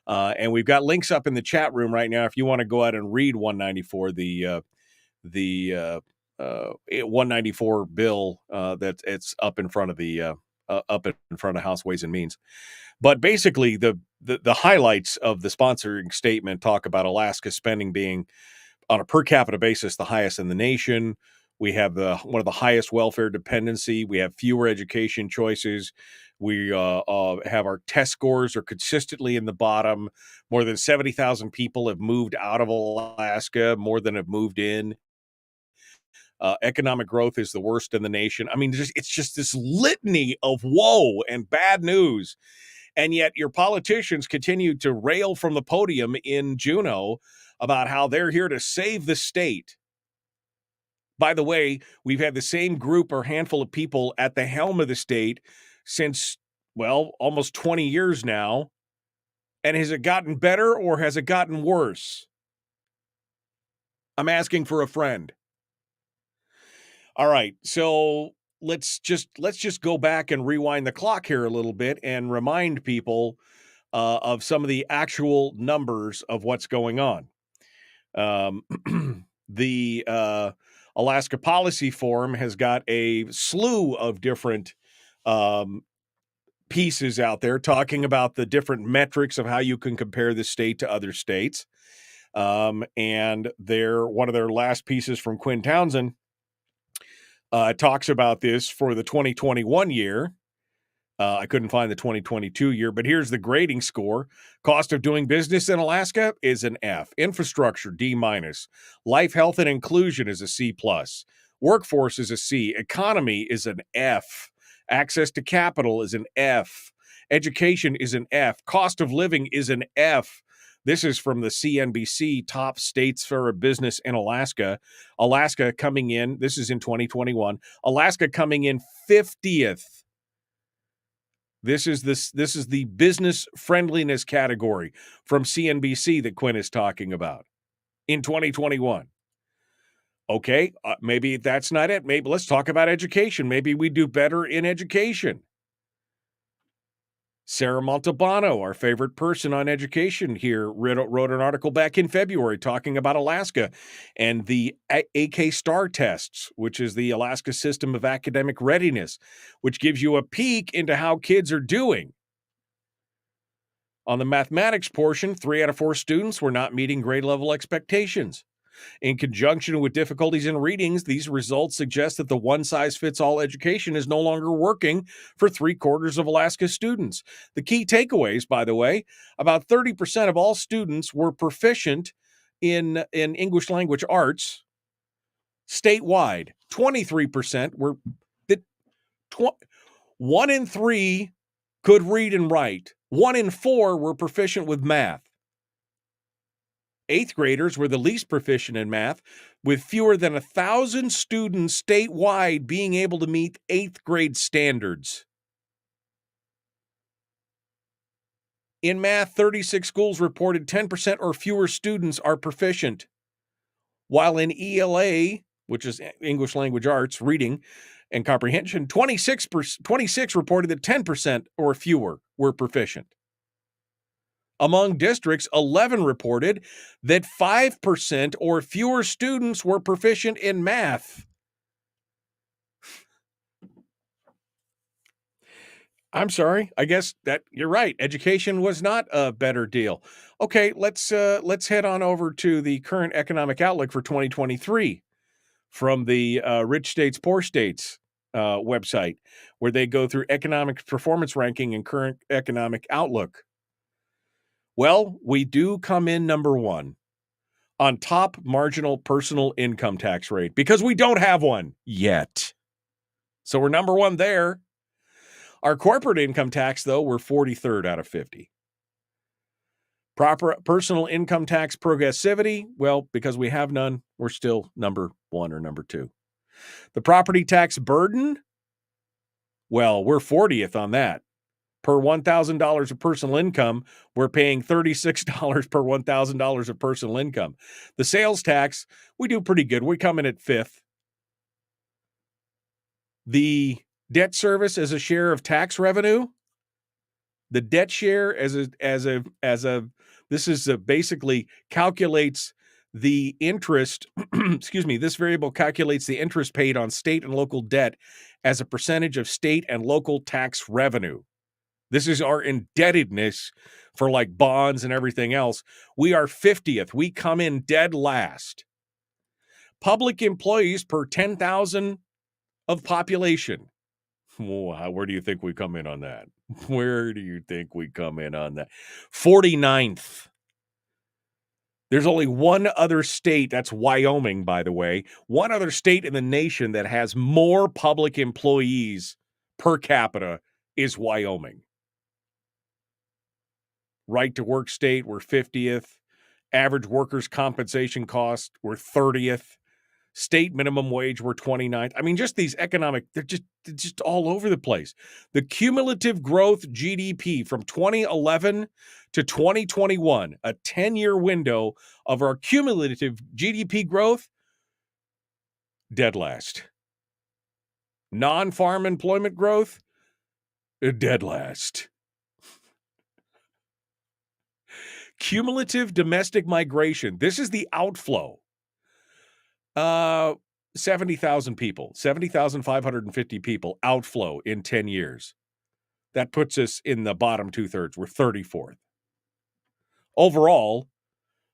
And we've got links up in the chat room right now. If you want to go out and read 194, the 194 bill that it's up in front of the House Ways and Means. But basically, the highlights of the sponsoring statement talk about Alaska spending being, on a per capita basis, the highest in the nation. We have one of the highest welfare dependency. We have fewer education choices. We have our test scores are consistently in the bottom. More than 70,000 people have moved out of Alaska, more than have moved in. Economic growth is the worst in the nation. I mean, it's just this litany of woe and bad news. And yet your politicians continue to rail from the podium in Juneau about how they're here to save the state. By the way, we've had the same group or handful of people at the helm of the state since, well, almost 20 years now. And has it gotten better or has it gotten worse? I'm asking for a friend. All right, so let's just go back and rewind the clock here a little bit and remind people of some of the actual numbers of what's going on. The Alaska Policy Forum has got a slew of different pieces out there talking about the different metrics of how you can compare the state to other states. And one of their last pieces from Quinn Townsend talks about this for the 2021 year. I couldn't find the 2022 year, but here's the grading score. Cost of doing business in Alaska is an F. Infrastructure, D-. Life, health, and inclusion is a C+. Workforce is a C. Economy is an F. Access to capital is an F. Education is an F. Cost of living is an F. This is from the CNBC Top States for Business in Alaska. Alaska coming in, this is in 2021, Alaska coming in 50th. This is the business friendliness category from CNBC that Quinn is talking about in 2021. Okay, maybe that's not it. Maybe let's talk about education. Maybe we do better in education. Sarah Montalbano, our favorite person on education here, wrote an article back in February talking about Alaska and the AK STAR tests, which is the Alaska System of Academic Readiness, which gives you a peek into how kids are doing. On the mathematics portion, 3 out of 4 students were not meeting grade level expectations. In conjunction with difficulties in readings, these results suggest that the one-size-fits-all education is no longer working for 3/4 of Alaska students. The key takeaways, by the way, about 30% of all students were proficient in English language arts. statewide. 23% were that 1 in 3 could read and write. 1 in 4 were proficient with math. 8th graders were the least proficient in math, with fewer than 1,000 students statewide being able to meet 8th grade standards. In math, 36 schools reported 10% or fewer students are proficient, while in ELA, which is English Language Arts, reading and comprehension, 26 reported that 10% or fewer were proficient. Among districts, 11 reported that 5% or fewer students were proficient in math. I'm sorry. I guess that you're right. Education was not a better deal. Okay, let's head on over to the current economic outlook for 2023 from the Rich States, Poor States website, where they go through economic performance ranking and current economic outlook. Well, we do come in number 1 on top marginal personal income tax rate because we don't have one yet. So we're number 1 there. Our corporate income tax, though, we're 43rd out of 50. Proper personal income tax progressivity, well, because we have none, we're still number 1 or number 2. The property tax burden, well, we're 40th on that. Per $1,000 of personal income, we're paying $36 per $1,000 of personal income. The sales tax, we do pretty good. We come in at 5th. The debt service as a share of tax revenue, the debt share basically calculates the interest. Excuse me. This variable calculates the interest paid on state and local debt as a percentage of state and local tax revenue. This is our indebtedness for like bonds and everything else. We are 50th. We come in dead last. Public employees per 10,000 of population. Where do you think we come in on that? Where do you think we come in on that? 49th. There's only one other state, that's Wyoming, by the way, one other state in the nation that has more public employees per capita is Wyoming. Right to work state, we're 50th. Average workers' compensation cost, we're 30th. State minimum wage, we're 29th. I mean, just these economic, they're just all over the place. The cumulative growth GDP from 2011 to 2021, a 10-year window of our cumulative GDP growth, dead last. Non-farm employment growth, dead last. Cumulative domestic migration. This is the outflow. 70,000 people, 70,550 people outflow in 10 years. That puts us in the bottom 2/3. We're 34th. Overall,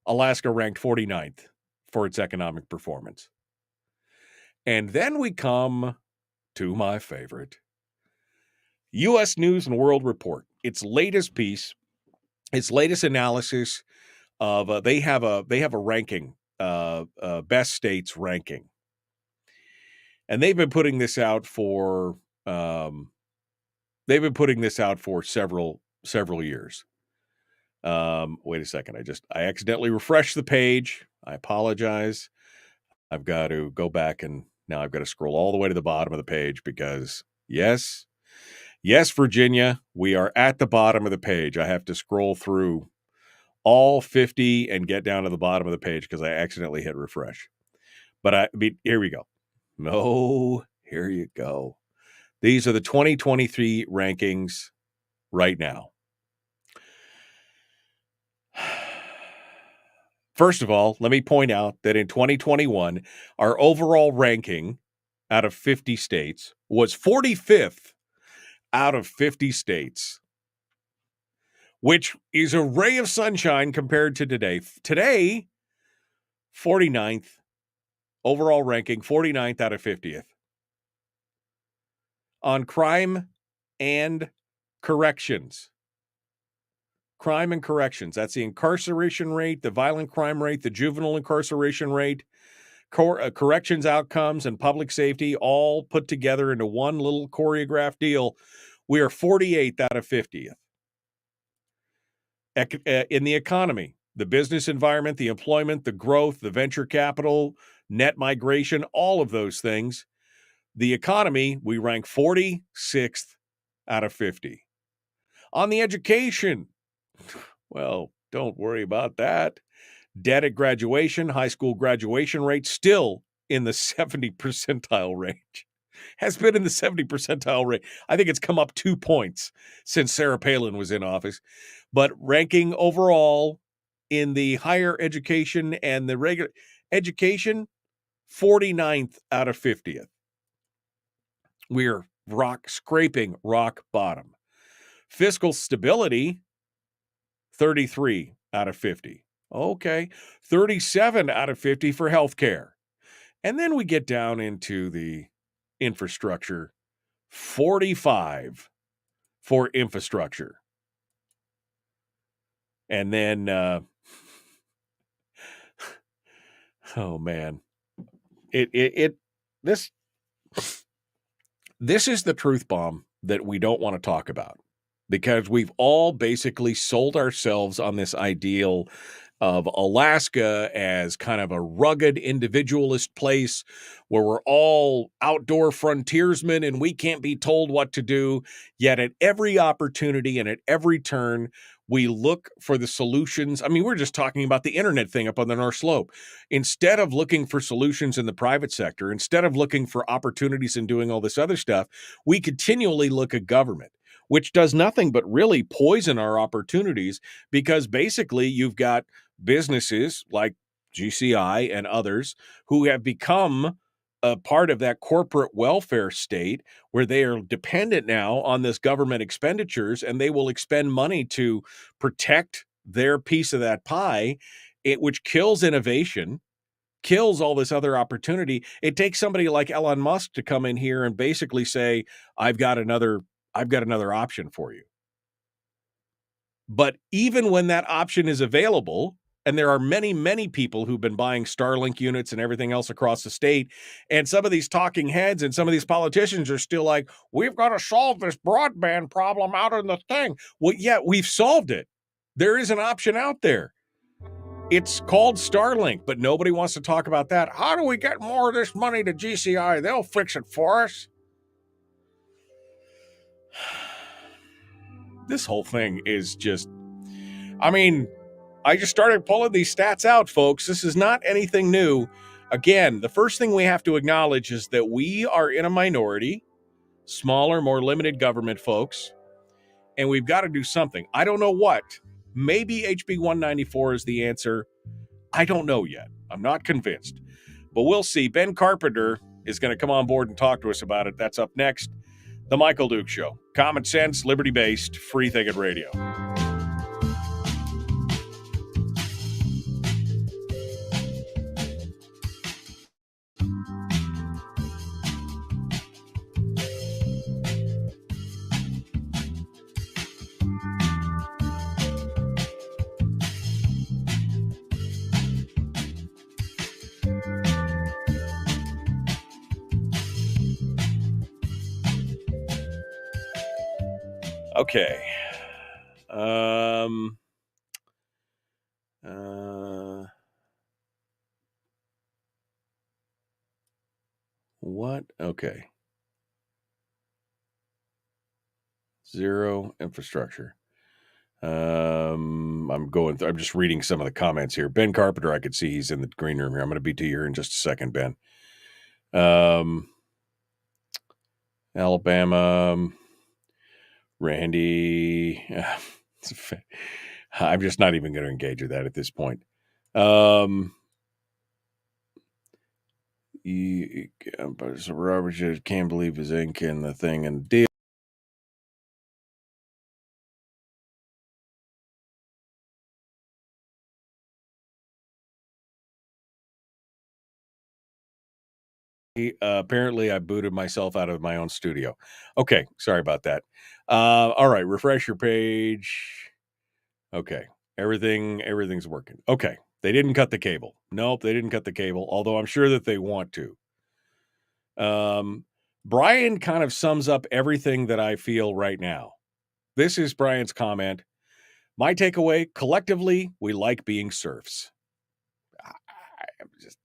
Alaska ranked 49th for its economic performance. And then we come to my favorite, U.S. News and World Report. Its latest piece, its latest analysis of they have a ranking, best states ranking, and they've been putting this out for several years. Wait a second, I accidentally refreshed the page. I apologize. I've got to go back and now I've got to scroll all the way to the bottom of the page because yes, Virginia, we are at the bottom of the page. I have to scroll through all 50 and get down to the bottom of the page because I accidentally hit refresh. But here we go. No, here you go. These are the 2023 rankings right now. First of all, let me point out that in 2021, our overall ranking out of 50 states was 45th out of 50 states, which is a ray of sunshine compared to today. Today, 49th, overall ranking, 49th out of 50th. On crime and corrections. Crime and corrections. That's the incarceration rate, the violent crime rate, the juvenile incarceration rate, corrections outcomes and public safety all put together into one little choreographed deal, we are 48th out of 50th. In the economy, the business environment, the employment, the growth, the venture capital, net migration, all of those things. The economy, we rank 46th out of 50. On the education, well, don't worry about that. Debt at graduation, high school graduation rate, still in the 70 percentile range. Has been in the 70 percentile range. I think it's come up 2 points since Sarah Palin was in office. But ranking overall in the higher education and the regular education, 49th out of 50th. We're scraping rock bottom. Fiscal stability, 33 out of 50. Okay, 37 out of 50 for healthcare. And then we get down into the infrastructure, 45 for infrastructure. And then, oh man, this is the truth bomb that we don't want to talk about, because we've all basically sold ourselves on this ideal of Alaska as kind of a rugged individualist place where we're all outdoor frontiersmen and we can't be told what to do. Yet at every opportunity and at every turn, we look for the solutions. I mean, we're just talking about the internet thing up on the North Slope. Instead of looking for solutions in the private sector, instead of looking for opportunities and doing all this other stuff, we continually look at government, which does nothing but really poison our opportunities, because basically you've got businesses like GCI and others who have become a part of that corporate welfare state where they are dependent now on this government expenditures, and they will expend money to protect their piece of that pie, which kills innovation, kills all this other opportunity. It takes somebody like Elon Musk to come in here and basically say, I've got another option for you. But even when that option is available, and there are many, many people who've been buying Starlink units and everything else across the state, and some of these talking heads and some of these politicians are still like, we've got to solve this broadband problem out in the thing. Well, yeah, we've solved it. There is an option out there. It's called Starlink, but nobody wants to talk about that. How do we get more of this money to GCI? They'll fix it for us. This whole thing is just, I mean, I just started pulling these stats out, folks. This is not anything new. Again, the first thing we have to acknowledge is that we are in a minority, smaller, more limited government folks, and we've got to do something. I don't know what. Maybe HB 194 is the answer. I don't know yet. I'm not convinced. But we'll see. Ben Carpenter is going to come on board and talk to us about it. That's up next. The Michael Duke Show. Common sense, liberty-based, free-thinking radio. Okay. What? Okay. Zero infrastructure. I'm just reading some of the comments here. Ben Carpenter, I could see he's in the green room here. I'm going to be to you here in just a second, Ben. Alabama, Randy. I'm just not even going to engage with that at this point. Robert just can't believe his ink in the thing and deal. Apparently, I booted myself out of my own studio. Okay, sorry about that. All right, refresh your page. Okay, everything's working. Okay, They didn't cut the cable. Nope, they didn't cut the cable, although I'm sure that they want to. Brian kind of sums up everything that I feel right now. This is Brian's comment. My takeaway, collectively, we like being serfs. I'm just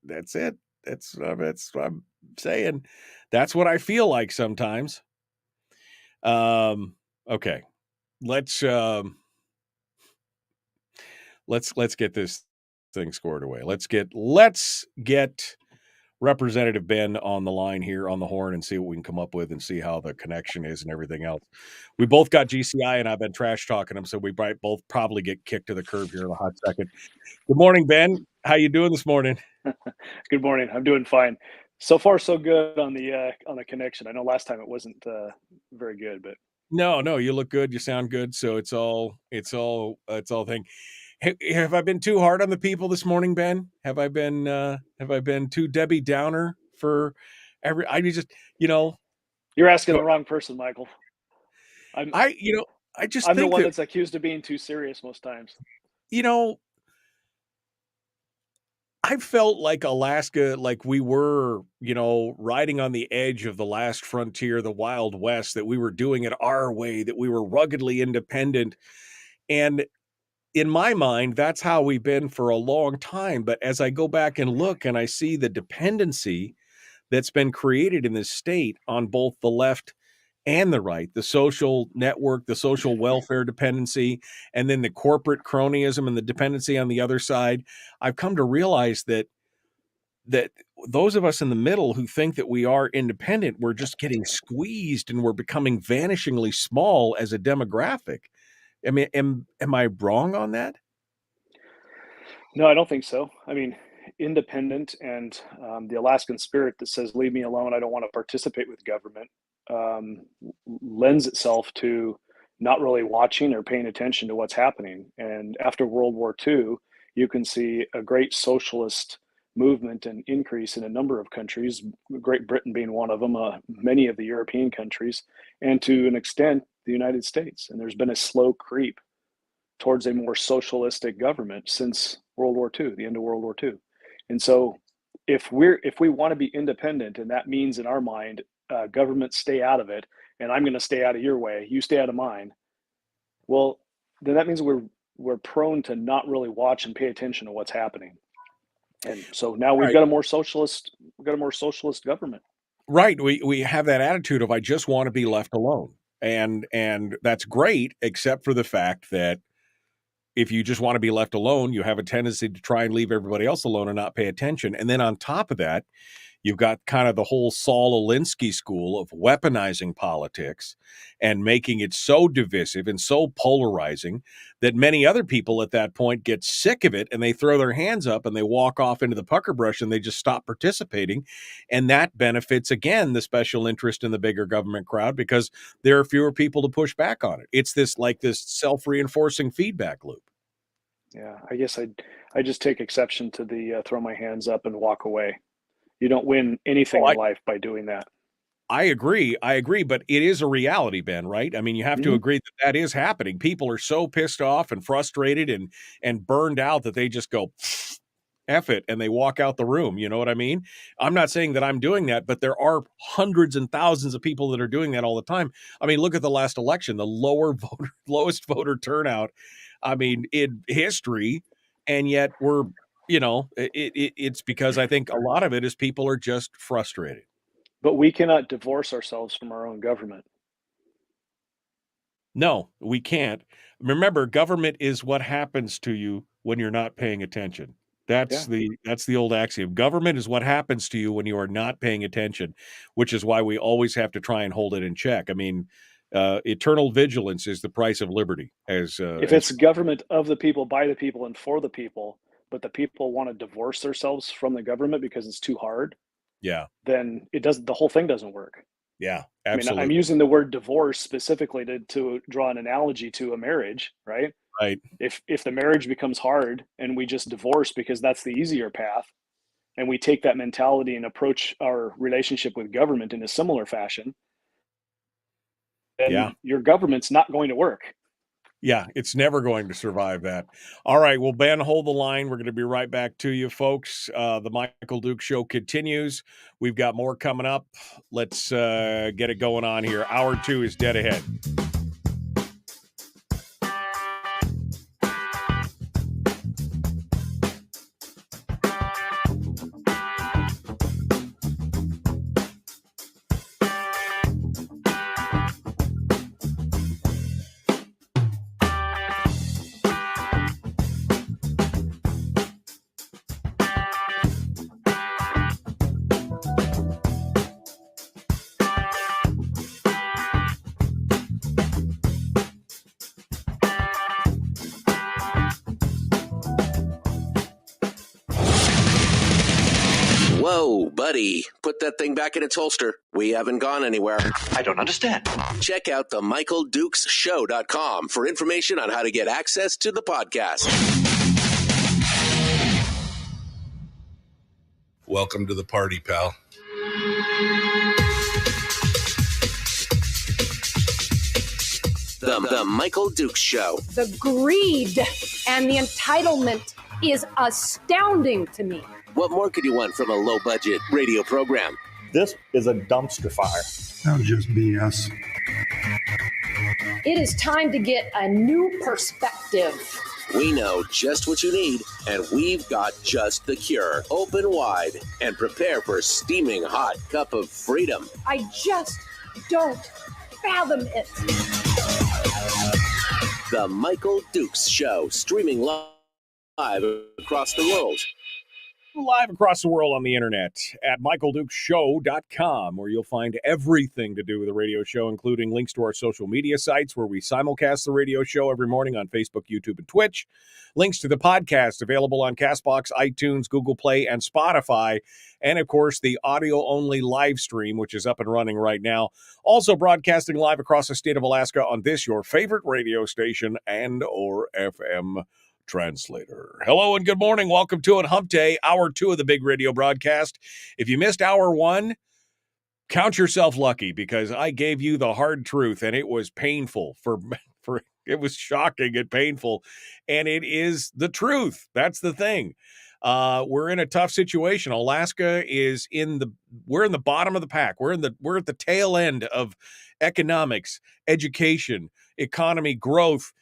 that's it. That's what I'm saying. That's what I feel like sometimes. Okay. Let's get this thing squared away. Let's get Representative Ben on the line here on the horn and see what we can come up with and see how the connection is and everything else. We both got GCI and I've been trash talking them, so we might both probably get kicked to the curb here in a hot second. Good morning, Ben. How you doing this morning? Good morning. I'm doing fine. So far, so good on the connection. I know last time it wasn't very good, but No, you look good. You sound good. So it's all thing. Have I been too hard on the people this morning, Ben? Have I been too Debbie Downer for every? I just, you're asking the wrong person, Michael. I just I'm think the one that, that's accused of being too serious most times. I felt like Alaska, like we were, riding on the edge of the last frontier, the Wild West, that we were doing it our way, that we were ruggedly independent. And in my mind, that's how we've been for a long time. But as I go back and look and I see the dependency that's been created in this state on both the left and the right, the social network, the social welfare dependency, and then the corporate cronyism and the dependency on the other side, I've come to realize that those of us in the middle who think that we are independent, we're just getting squeezed and we're becoming vanishingly small as a demographic. I mean, am I wrong on that? No, I don't think so. I mean, independent and the Alaskan spirit that says, leave me alone, I don't want to participate with government, lends itself to not really watching or paying attention to what's happening. And after World War II, you can see a great socialist movement and increase in a number of countries, Great Britain being one of them, many of the European countries, and to an extent, the United States. And there's been a slow creep towards a more socialistic government since World War II, the end of World War II. And so if we want to be independent, and that means in our mind, government stay out of it, and I'm going to stay out of your way, you stay out of mine, well, then that means we're prone to not really watch and pay attention to what's happening. And so now we've got a more socialist government. Right. We have that attitude of I just want to be left alone. And that's great, except for the fact that if you just want to be left alone, you have a tendency to try and leave everybody else alone and not pay attention. And then on top of that, you've got kind of the whole Saul Alinsky school of weaponizing politics and making it so divisive and so polarizing that many other people at that point get sick of it and they throw their hands up and they walk off into the pucker brush and they just stop participating. And that benefits, again, the special interest in the bigger government crowd because there are fewer people to push back on it. It's this self-reinforcing feedback loop. Yeah, I guess I just take exception to the throw my hands up and walk away. You don't win anything in life by doing that. I agree, but it is a reality, Ben, right? I mean, you have to agree that is happening. People are so pissed off and frustrated and burned out that they just go, F it, and they walk out the room. You know what I mean? I'm not saying that I'm doing that, but there are hundreds and thousands of people that are doing that all the time. I mean, look at the last election, the lowest voter turnout, I mean, in history, and yet we're, it's because I think a lot of it is people are just frustrated. But we cannot divorce ourselves from our own government. No, we can't. Remember, government is what happens to you when you're not paying attention. That's the old axiom. Government is what happens to you when you are not paying attention, which is why we always have to try and hold it in check. I mean, eternal vigilance is the price of liberty. If it's government of the people, by the people, and for the people, but the people want to divorce themselves from the government because it's too hard, then the whole thing doesn't work. Yeah, absolutely. I mean, I'm using the word divorce specifically to draw an analogy to a marriage, right? Right. If the marriage becomes hard and we just divorce because that's the easier path, and we take that mentality and approach our relationship with government in a similar fashion, then your government's not going to work. Yeah, it's never going to survive that. All right. Well, Ben, hold the line. We're going to be right back to you, folks. The Michael Duke Show continues. We've got more coming up. Let's get it going on here. Hour 2 is dead ahead. Whoa, buddy. Put that thing back in its holster. We haven't gone anywhere. I don't understand. Check out the MichaelDukesShow.com for information on how to get access to the podcast. Welcome to the party, pal. The Michael Dukes Show. The greed and the entitlement is astounding to me. What more could you want from a low-budget radio program? This is a dumpster fire. That was just BS. It is time to get a new perspective. We know just what you need, and we've got just the cure. Open wide and prepare for a steaming hot cup of freedom. I just don't fathom it. The Michael Dukes Show, streaming live across the world. Live across the world on the internet at michaeldukeshow.com, where you'll find everything to do with the radio show, including links to our social media sites where we simulcast the radio show every morning on Facebook, YouTube, and Twitch. Links to the podcast available on CastBox, iTunes, Google Play, and Spotify. And, of course, the audio-only live stream, which is up and running right now. Also broadcasting live across the state of Alaska on this, your favorite radio station and or FM translator. Hello and good morning. Welcome to it, Hump Day, Hour 2 of the big radio broadcast. If you missed Hour 1, count yourself lucky, because I gave you the hard truth, and it was painful. For it was shocking and painful, and it is the truth. That's the thing. We're in a tough situation. Alaska is we're in the bottom of the pack. We're at the tail end of economics, education, economy, growth,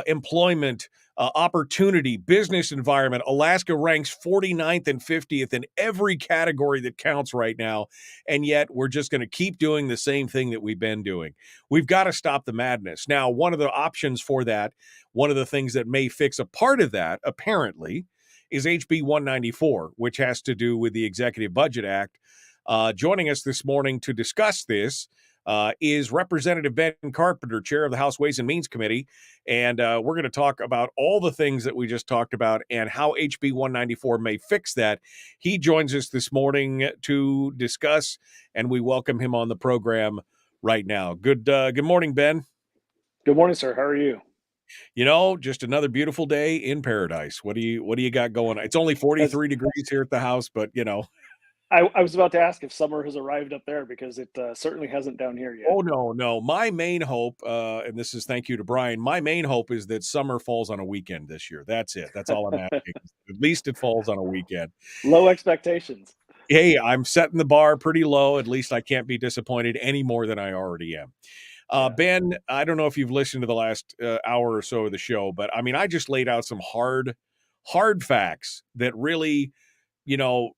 employment, opportunity, business environment. Alaska ranks 49th and 50th in every category that counts right now, and yet we're just going to keep doing the same thing that we've been doing. We've got to stop the madness. Now, one of the options for that, one of the things that may fix a part of that, apparently, is HB 194, which has to do with the Executive Budget Act. Joining us this morning to discuss this is Representative Ben Carpenter, chair of the House Ways and Means Committee. And we're going to talk about all the things that we just talked about and how HB 194 may fix that. He joins us this morning to discuss, and we welcome him on the program right now. Good morning, Ben. Good morning, sir. How are you? You know, just another beautiful day in paradise. What do you got going? It's only 43 degrees here at the house, but you know. I was about to ask if summer has arrived up there, because it certainly hasn't down here yet. Oh, no. My main hope, and this is thank you to Brian, my main hope is that summer falls on a weekend this year. That's it. That's all I'm asking. At least it falls on a weekend. Low expectations. Hey, I'm setting the bar pretty low. At least I can't be disappointed any more than I already am. Ben, I don't know if you've listened to the last hour or so of the show, but I mean, I just laid out some hard facts that really, you know,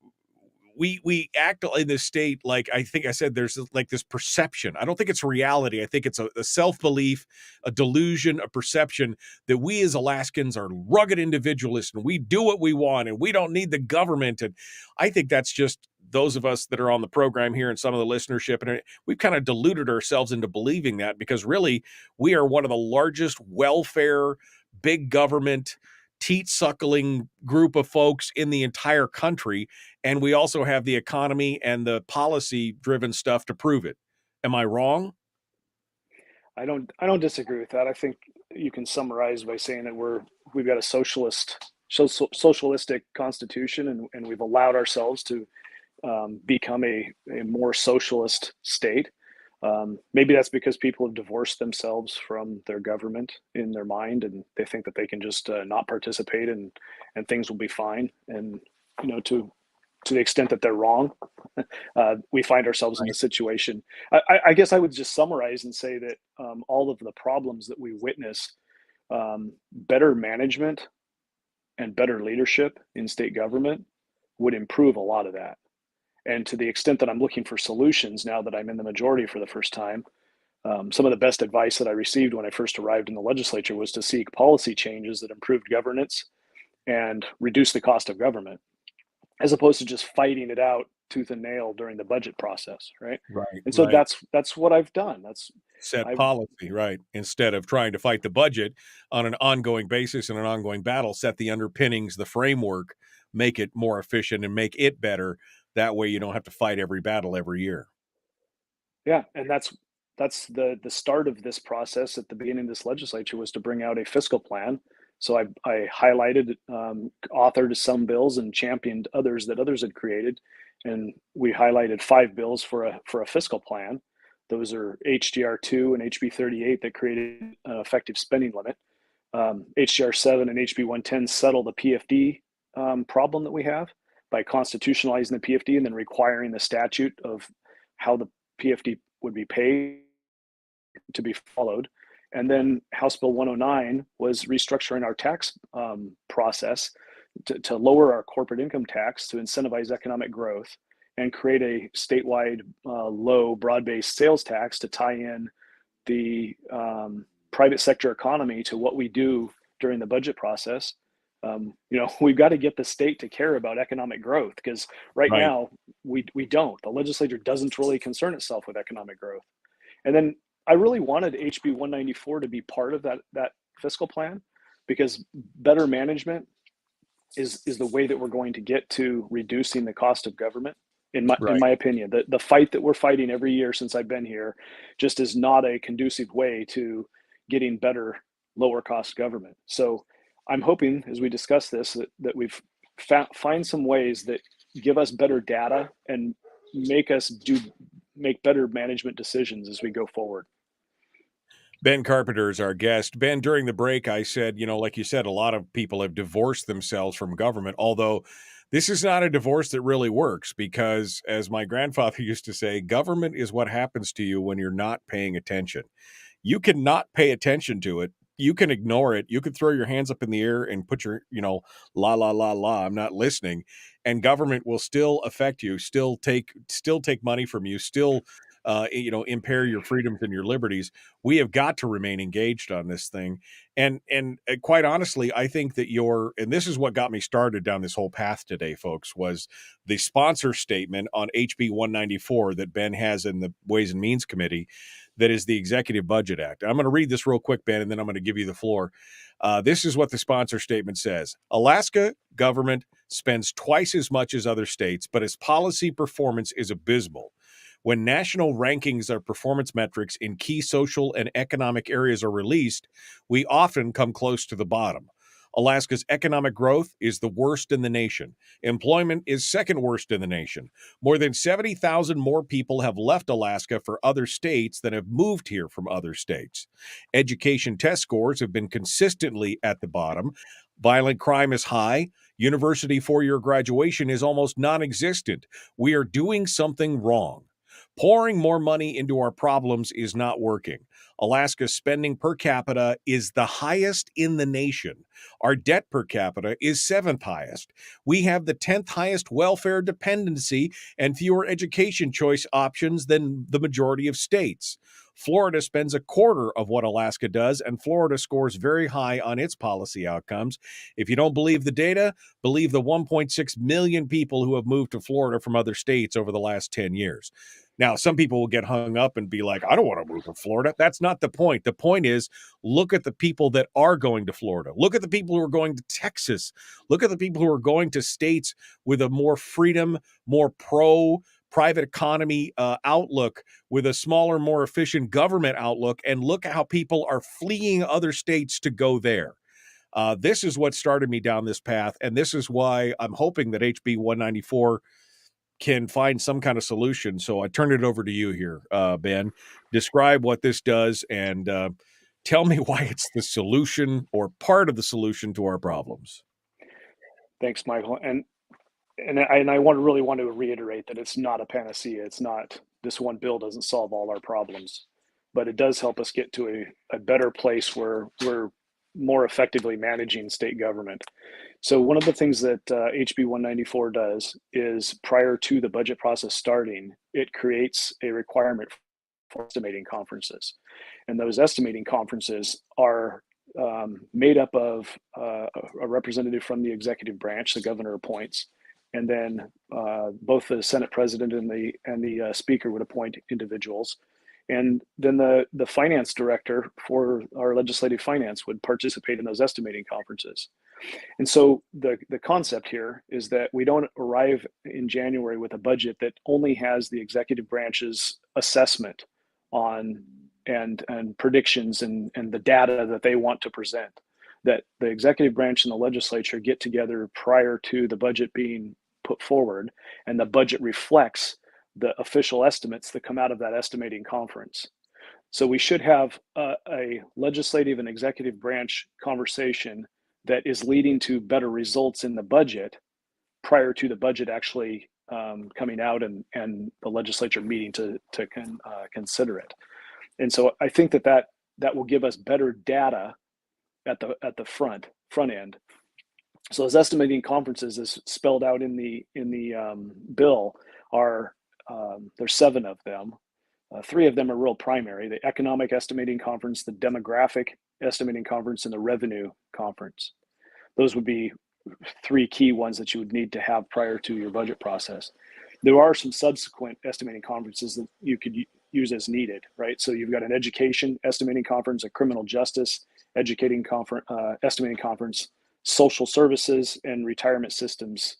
we act in this state like, I think I said, there's like this perception. I don't think it's reality. I think it's a self-belief, a delusion, a perception that we as Alaskans are rugged individualists and we do what we want and we don't need the government. And I think that's just those of us that are on the program here and some of the listenership, and we've kind of deluded ourselves into believing that, because really we are one of the largest welfare, big government, teat-suckling group of folks in the entire country, and we also have the economy and the policy-driven stuff to prove it. Am I wrong? I don't disagree with that. I think you can summarize by saying that we've got a socialistic constitution, and we've allowed ourselves to become a more socialist state. Maybe that's because people have divorced themselves from their government in their mind, and they think that they can just not participate, and things will be fine. And to the extent that they're wrong, we find ourselves in a situation. I guess I would just summarize and say that all of the problems that we witness, better management and better leadership in state government would improve a lot of that. And to the extent that I'm looking for solutions now that I'm in the majority for the first time, some of the best advice that I received when I first arrived in the legislature was to seek policy changes that improved governance and reduce the cost of government, as opposed to just fighting it out tooth and nail during the budget process, right? Right. And so Right. that's what I've done. Set I've policy, right? Instead of trying to fight the budget on an ongoing basis and an ongoing battle, set the underpinnings, the framework, make it more efficient and make it better. That way you don't have to fight every battle every year. Yeah, and that's the start of this process at the beginning of this legislature was to bring out a fiscal plan. So I highlighted, authored some bills and championed others that others had created, and we highlighted 5 bills for a fiscal plan. Those are HGR2 and HB 38 that created an effective spending limit. HGR 7 and HB 110 settle the PFD problem that we have by constitutionalizing the PFD and then requiring the statute of how the PFD would be paid to be followed. And then House Bill 109 was restructuring our tax process to lower our corporate income tax to incentivize economic growth and create a statewide low broad-based sales tax to tie in the private sector economy to what we do during the budget process. We've got to get the state to care about economic growth, because right now we don't. The legislature doesn't really concern itself with economic growth. And then I really wanted HB 194 to be part of that fiscal plan, because better management is the way that we're going to get to reducing the cost of government. In my opinion, the fight that we're fighting every year since I've been here just is not a conducive way to getting better, lower cost government. So I'm hoping, as we discuss this, that we've find some ways that give us better data and make better management decisions as we go forward. Ben Carpenter is our guest. Ben, during the break, I said, like you said, a lot of people have divorced themselves from government, although this is not a divorce that really works, because, as my grandfather used to say, government is what happens to you when you're not paying attention. You can not pay attention to it. You can ignore it. You can throw your hands up in the air and put your, la, la, la, la, I'm not listening. And government will still affect you, still take money from you, still impair your freedoms and your liberties. We have got to remain engaged on this thing. And quite honestly, I think that and this is what got me started down this whole path today, folks, was the sponsor statement on HB 194 that Ben has in the Ways and Means Committee, that is the Executive Budget Act. I'm going to read this real quick, Ben, and then I'm going to give you the floor. This is what the sponsor statement says. Alaska government spends twice as much as other states, but its policy performance is abysmal. When national rankings of performance metrics in key social and economic areas are released, we often come close to the bottom. Alaska's economic growth is the worst in the nation. Employment is second worst in the nation. More than 70,000 more people have left Alaska for other states than have moved here from other states. Education test scores have been consistently at the bottom. Violent crime is high. University four-year graduation is almost non-existent. We are doing something wrong. Pouring more money into our problems is not working. Alaska's spending per capita is the highest in the nation. Our debt per capita is 7th highest. We have the 10th highest welfare dependency and fewer education choice options than the majority of states. Florida spends a quarter of what Alaska does, and Florida scores very high on its policy outcomes. If you don't believe the data, believe the 1.6 million people who have moved to Florida from other states over the last 10 years. Now, some people will get hung up and be like, I don't want to move to Florida. That's not the point. The point is, look at the people that are going to Florida. Look at the people who are going to Texas. Look at the people who are going to states with a more freedom, more private economy outlook, with a smaller, more efficient government outlook. And look at how people are fleeing other states to go there. This is what started me down this path. And this is why I'm hoping that HB 194 can find some kind of solution. So I turn it over to you here, Ben. Describe what this does and tell me why it's the solution or part of the solution to our problems. Thanks, Michael. And I really want to reiterate that it's not a panacea. It's not, this one bill doesn't solve all our problems, but it does help us get to a better place where we're more effectively managing state government. So one of the things that HB 194 does is, prior to the budget process starting, it creates a requirement for estimating conferences. And those estimating conferences are made up of a representative from the executive branch, the governor appoints, and then both the Senate president and the speaker would appoint individuals. And then the finance director for our legislative finance would participate in those estimating conferences. And so the concept here is that we don't arrive in January with a budget that only has the executive branch's assessment on and predictions and the data that they want to present. That the executive branch and the legislature get together prior to the budget being put forward, and the budget reflects the official estimates that come out of that estimating conference. So we should have a legislative and executive branch conversation that is leading to better results in the budget prior to the budget actually coming out and the legislature meeting to consider it. And so I think that will give us better data at the front end. So those estimating conferences, as spelled out in the bill, are there's 7 of them. 3 of them are real primary: the economic estimating conference, the demographic estimating conference, and the revenue conference. Those would be 3 key ones that you would need to have prior to your budget process. There are some subsequent estimating conferences that you could use as needed, right? So you've got an education estimating conference, a criminal justice estimating conference, social services and retirement systems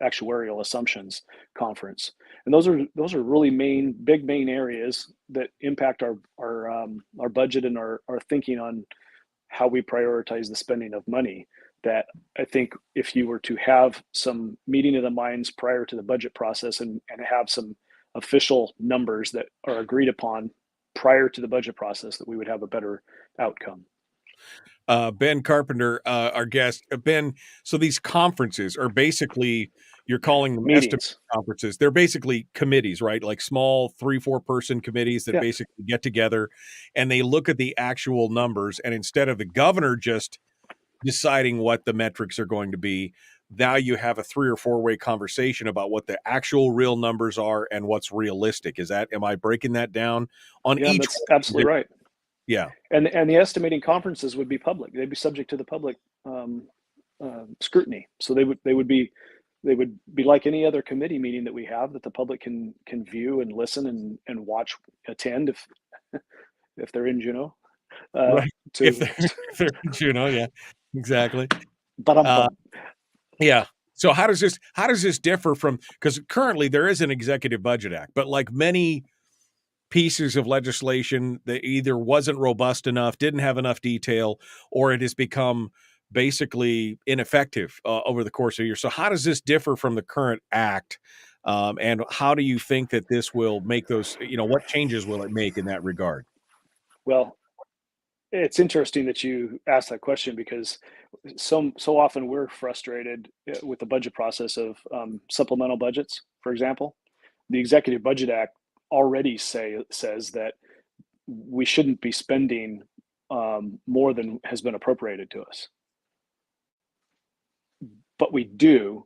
actuarial assumptions conference. And those are really big main areas that impact our budget and our thinking on how we prioritize the spending of money. That I think if you were to have some meeting of the minds prior to the budget process and have some official numbers that are agreed upon prior to the budget process, that we would have a better outcome. Ben Carpenter, our guest. Ben, so these conferences are basically, you're calling them estimate conferences. They're basically committees, right? Like small 3-4 person committees that basically get together and they look at the actual numbers. And instead of the governor just deciding what the metrics are going to be, now you have a 3 or 4 way conversation about what the actual real numbers are and what's realistic. Am I breaking that down on each? That's absolutely right. Yeah. And the estimating conferences would be public. They'd be subject to the public scrutiny. So they would be like any other committee meeting that we have, that the public can view and listen and watch, attend if they're in Juneau. Right. If they're in Juneau, yeah, exactly. But yeah. So how does this differ from, because currently there is an executive budget act, but like many pieces of legislation that either wasn't robust enough, didn't have enough detail, or it has become basically ineffective over the course of a year. So how does this differ from the current act? And how do you think that this will make those, what changes will it make in that regard? Well, it's interesting that you asked that question, because so often we're frustrated with the budget process of supplemental budgets, for example. The Executive Budget Act already says that we shouldn't be spending more than has been appropriated to us. But we do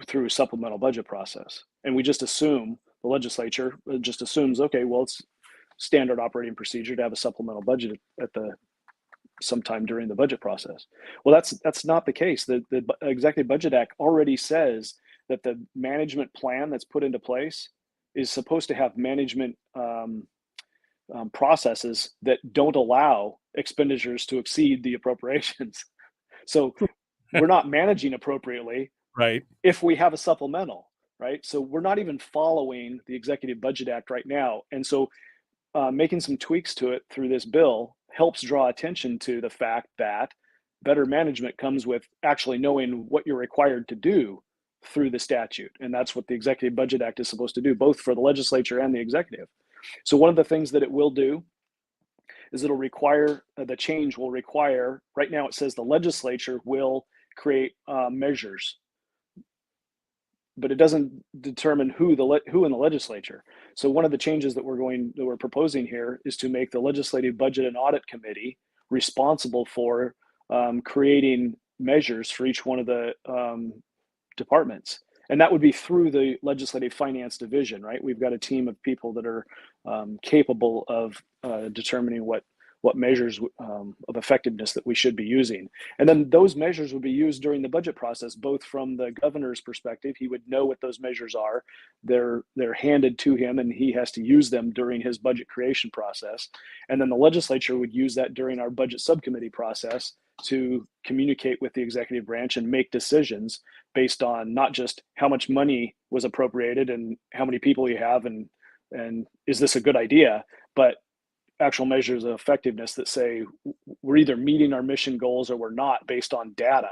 through a supplemental budget process. And we just assume, the legislature just assumes, okay, well, it's standard operating procedure to have a supplemental budget at sometime during the budget process. Well, that's not the case. The Executive Budget Act already says that the management plan that's put into place is supposed to have management processes that don't allow expenditures to exceed the appropriations. So we're not managing appropriately, right, if we have a supplemental, right? So we're not even following the Executive Budget Act right now. And so making some tweaks to it through this bill helps draw attention to the fact that better management comes with actually knowing what you're required to do through the statute. And that's what the Executive Budget Act is supposed to do, both for the legislature and the executive. So one of the things that it will do is it'll require, the change will require, right now it says the legislature will create measures, but it doesn't determine who in the legislature. So one of the changes that we're proposing here is to make the Legislative Budget and Audit Committee responsible for creating measures for each one of the departments. And that would be through the Legislative Finance Division, right? We've got a team of people that are capable of determining what measures of effectiveness that we should be using. And then those measures would be used during the budget process, both from the governor's perspective. He would know what those measures are. They're handed to him and he has to use them during his budget creation process. And then the legislature would use that during our budget subcommittee process to communicate with the executive branch and make decisions based on not just how much money was appropriated and how many people you have and is this a good idea, but actual measures of effectiveness that say we're either meeting our mission goals or we're not based on data.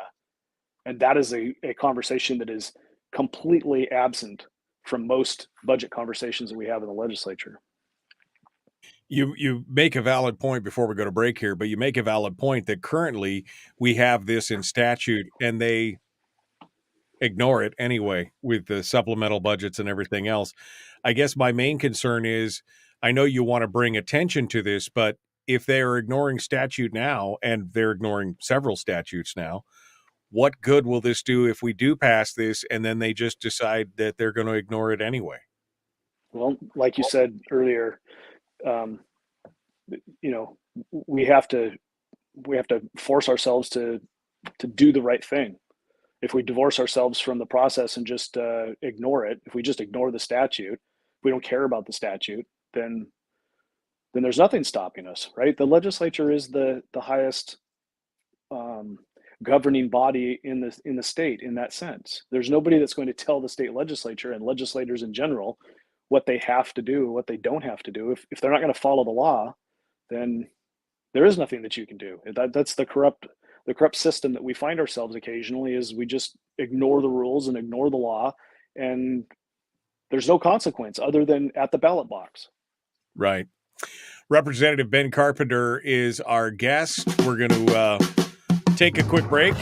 And that is a conversation that is completely absent from most budget conversations that we have in the legislature. You make a valid point before we go to break here, but you make a valid point that currently we have this in statute and they ignore it anyway with the supplemental budgets and everything else. I guess my main concern is, I know you want to bring attention to this, but if they are ignoring statute now, and they're ignoring several statutes now, what good will this do if we do pass this and then they just decide that they're going to ignore it anyway? Well, like you said earlier, we have to force ourselves to do the right thing. If we divorce ourselves from the process and just ignore it, if we just ignore the statute, we don't care about the statute, then there's nothing stopping us, right? The legislature is the highest governing body in the state in that sense. There's nobody that's going to tell the state legislature and legislators in general what they have to do, what they don't have to do. If they're not going to follow the law, then there is nothing that you can do. That's the corrupt system that we find ourselves occasionally, is we just ignore the rules and ignore the law, and there's no consequence other than at the ballot box. Right. Representative Ben Carpenter is our guest. We're going to take a quick break.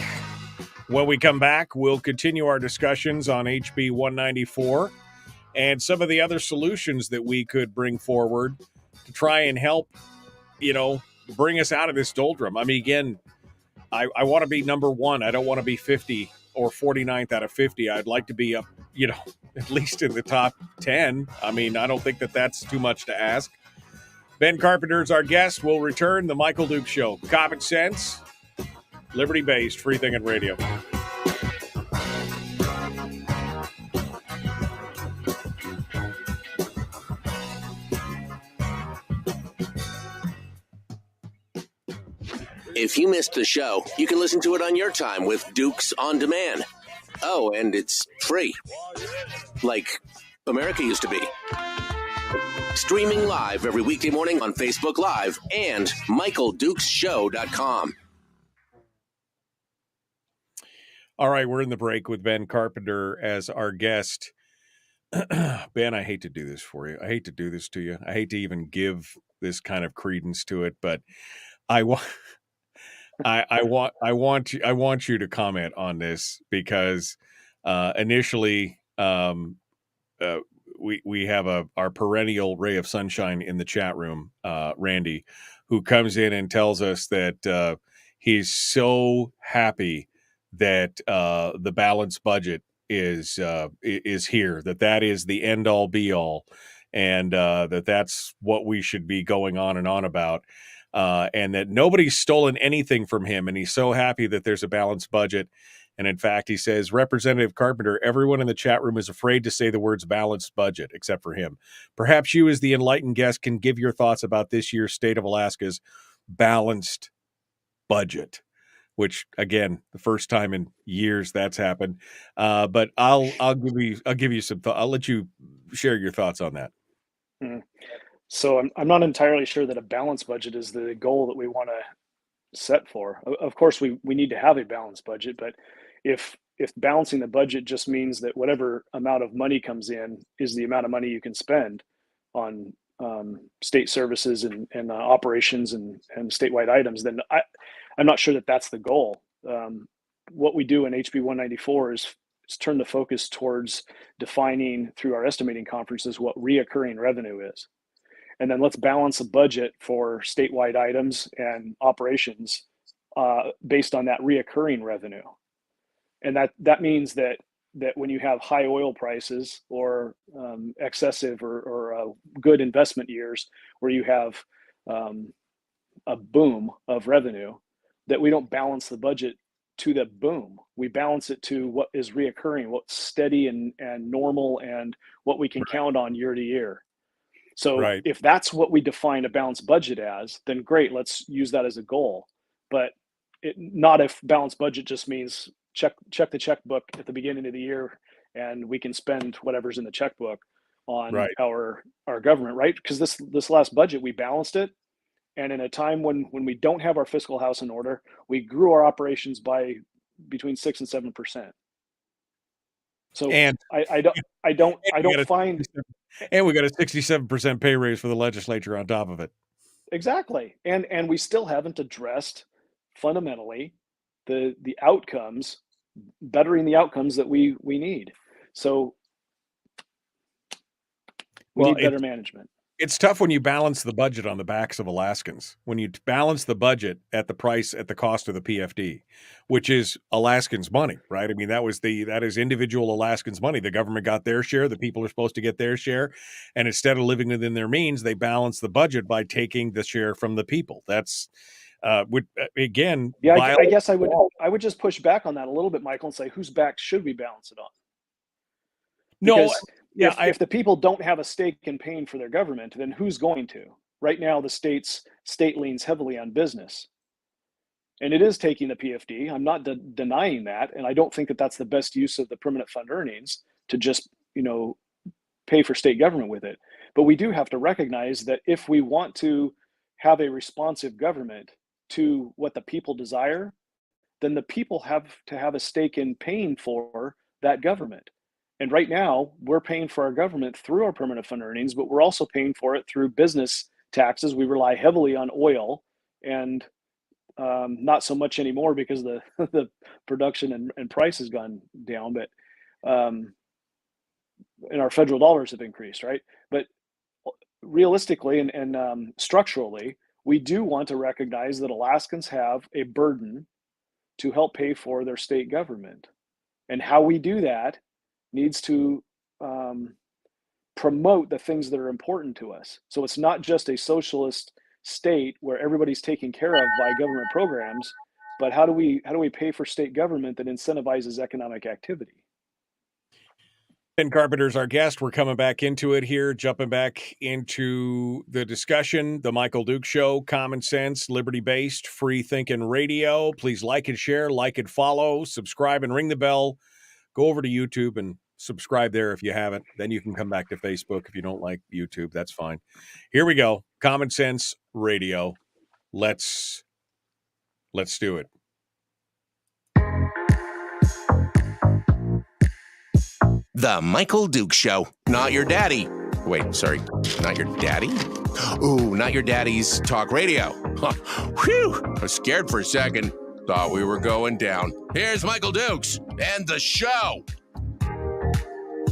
When we come back, we'll continue our discussions on HB 194 and some of the other solutions that we could bring forward to try and help, bring us out of this doldrum. I mean, again, I want to be number one. I don't want to be 50 or 49th out of 50. I'd like to be up, at least in the top 10. I mean, I don't think that that's too much to ask. Ben Carpenter is our guest. We'll return. The Michael Duke Show. Common sense, liberty-based, free thinking radio. If you missed the show, you can listen to it on your time with Dukes On Demand. Oh, and it's free. Like America used to be. Streaming live every weekday morning on Facebook Live and MichaelDukesShow.com. All right, we're in the break with Ben Carpenter as our guest. Ben, I hate to do this for you. I hate to do this to you. I hate to even give this kind of credence to it, but I want you to comment on this, because initially we have our perennial ray of sunshine in the chat room, Randy, who comes in and tells us that he's so happy that the balanced budget is here, that is the end all be all, and that's what we should be going on and on about. And that nobody's stolen anything from him. And he's so happy that there's a balanced budget. And in fact, he says, Representative Carpenter, everyone in the chat room is afraid to say the words balanced budget, except for him. Perhaps you, as the enlightened guest, can give your thoughts about this year's State of Alaska's balanced budget, which, again, the first time in years that's happened. But I'll give you some thought. I'll let you share your thoughts on that. Mm-hmm. So I'm not entirely sure that a balanced budget is the goal that we want to set for. Of course, we need to have a balanced budget, but if if balancing the budget just means that whatever amount of money comes in is the amount of money you can spend on state services and operations and statewide items, then I'm not sure that that's the goal. What we do in HB 194 is turn the focus towards defining through our estimating conferences what reoccurring revenue is. And then let's balance a budget for statewide items and operations based on that reoccurring revenue. And that means that when you have high oil prices or excessive or good investment years where you have a boom of revenue, that we don't balance the budget to the boom. We balance it to what is reoccurring, what's steady and normal, and what we can count on year to year. So if that's what we define a balanced budget as, then great, let's use that as a goal. But not if balanced budget just means check the checkbook at the beginning of the year and we can spend whatever's in the checkbook on our government, right? Because this last budget, we balanced it. And in a time when we don't have our fiscal house in order, we grew our operations by between 6 and 7%. So and I don't find, and we got a 67% pay raise for the legislature on top of it. Exactly, and we still haven't addressed fundamentally the outcomes, bettering the outcomes that we need. So we need better management. It's tough when you balance the budget on the backs of Alaskans. When you balance the budget at the cost of the PFD, which is Alaskans' money, right? I mean, that is individual Alaskans' money. The government got their share. The people are supposed to get their share. And instead of living within their means, they balance the budget by taking the share from the people. That's again. Yeah, I guess I would just push back on that a little bit, Michael, and say, whose back should we balance it on? Because if the people don't have a stake in paying for their government, then who's going to? Right now, the state leans heavily on business. And it is taking the PFD. I'm not denying that. And I don't think that that's the best use of the permanent fund earnings to just, pay for state government with it. But we do have to recognize that if we want to have a responsive government to what the people desire, then the people have to have a stake in paying for that government. And right now, we're paying for our government through our permanent fund earnings, but we're also paying for it through business taxes. We rely heavily on oil, and not so much anymore because the production and price has gone down. But and our federal dollars have increased, right? But realistically and structurally, we do want to recognize that Alaskans have a burden to help pay for their state government, and how we do that needs to promote the things that are important to us. So it's not just a socialist state where everybody's taken care of by government programs, but how do we pay for state government that incentivizes economic activity? Ben Carpenter's our guest. We're coming back into it here, jumping back into the discussion, the Michael Duke Show, common sense, liberty-based, free-thinking radio. Please like and share, like and follow, subscribe and ring the bell. Go over to YouTube and subscribe there if you haven't. Then you can come back to Facebook if you don't like YouTube. That's fine. Here we go. Common Sense Radio. Let's do it. The Michael Duke Show. Not your daddy. Wait, sorry. Not your daddy? Ooh, not your daddy's talk radio. Whew. I was scared for a second. Thought we were going down. Here's Michael Dukes and the show.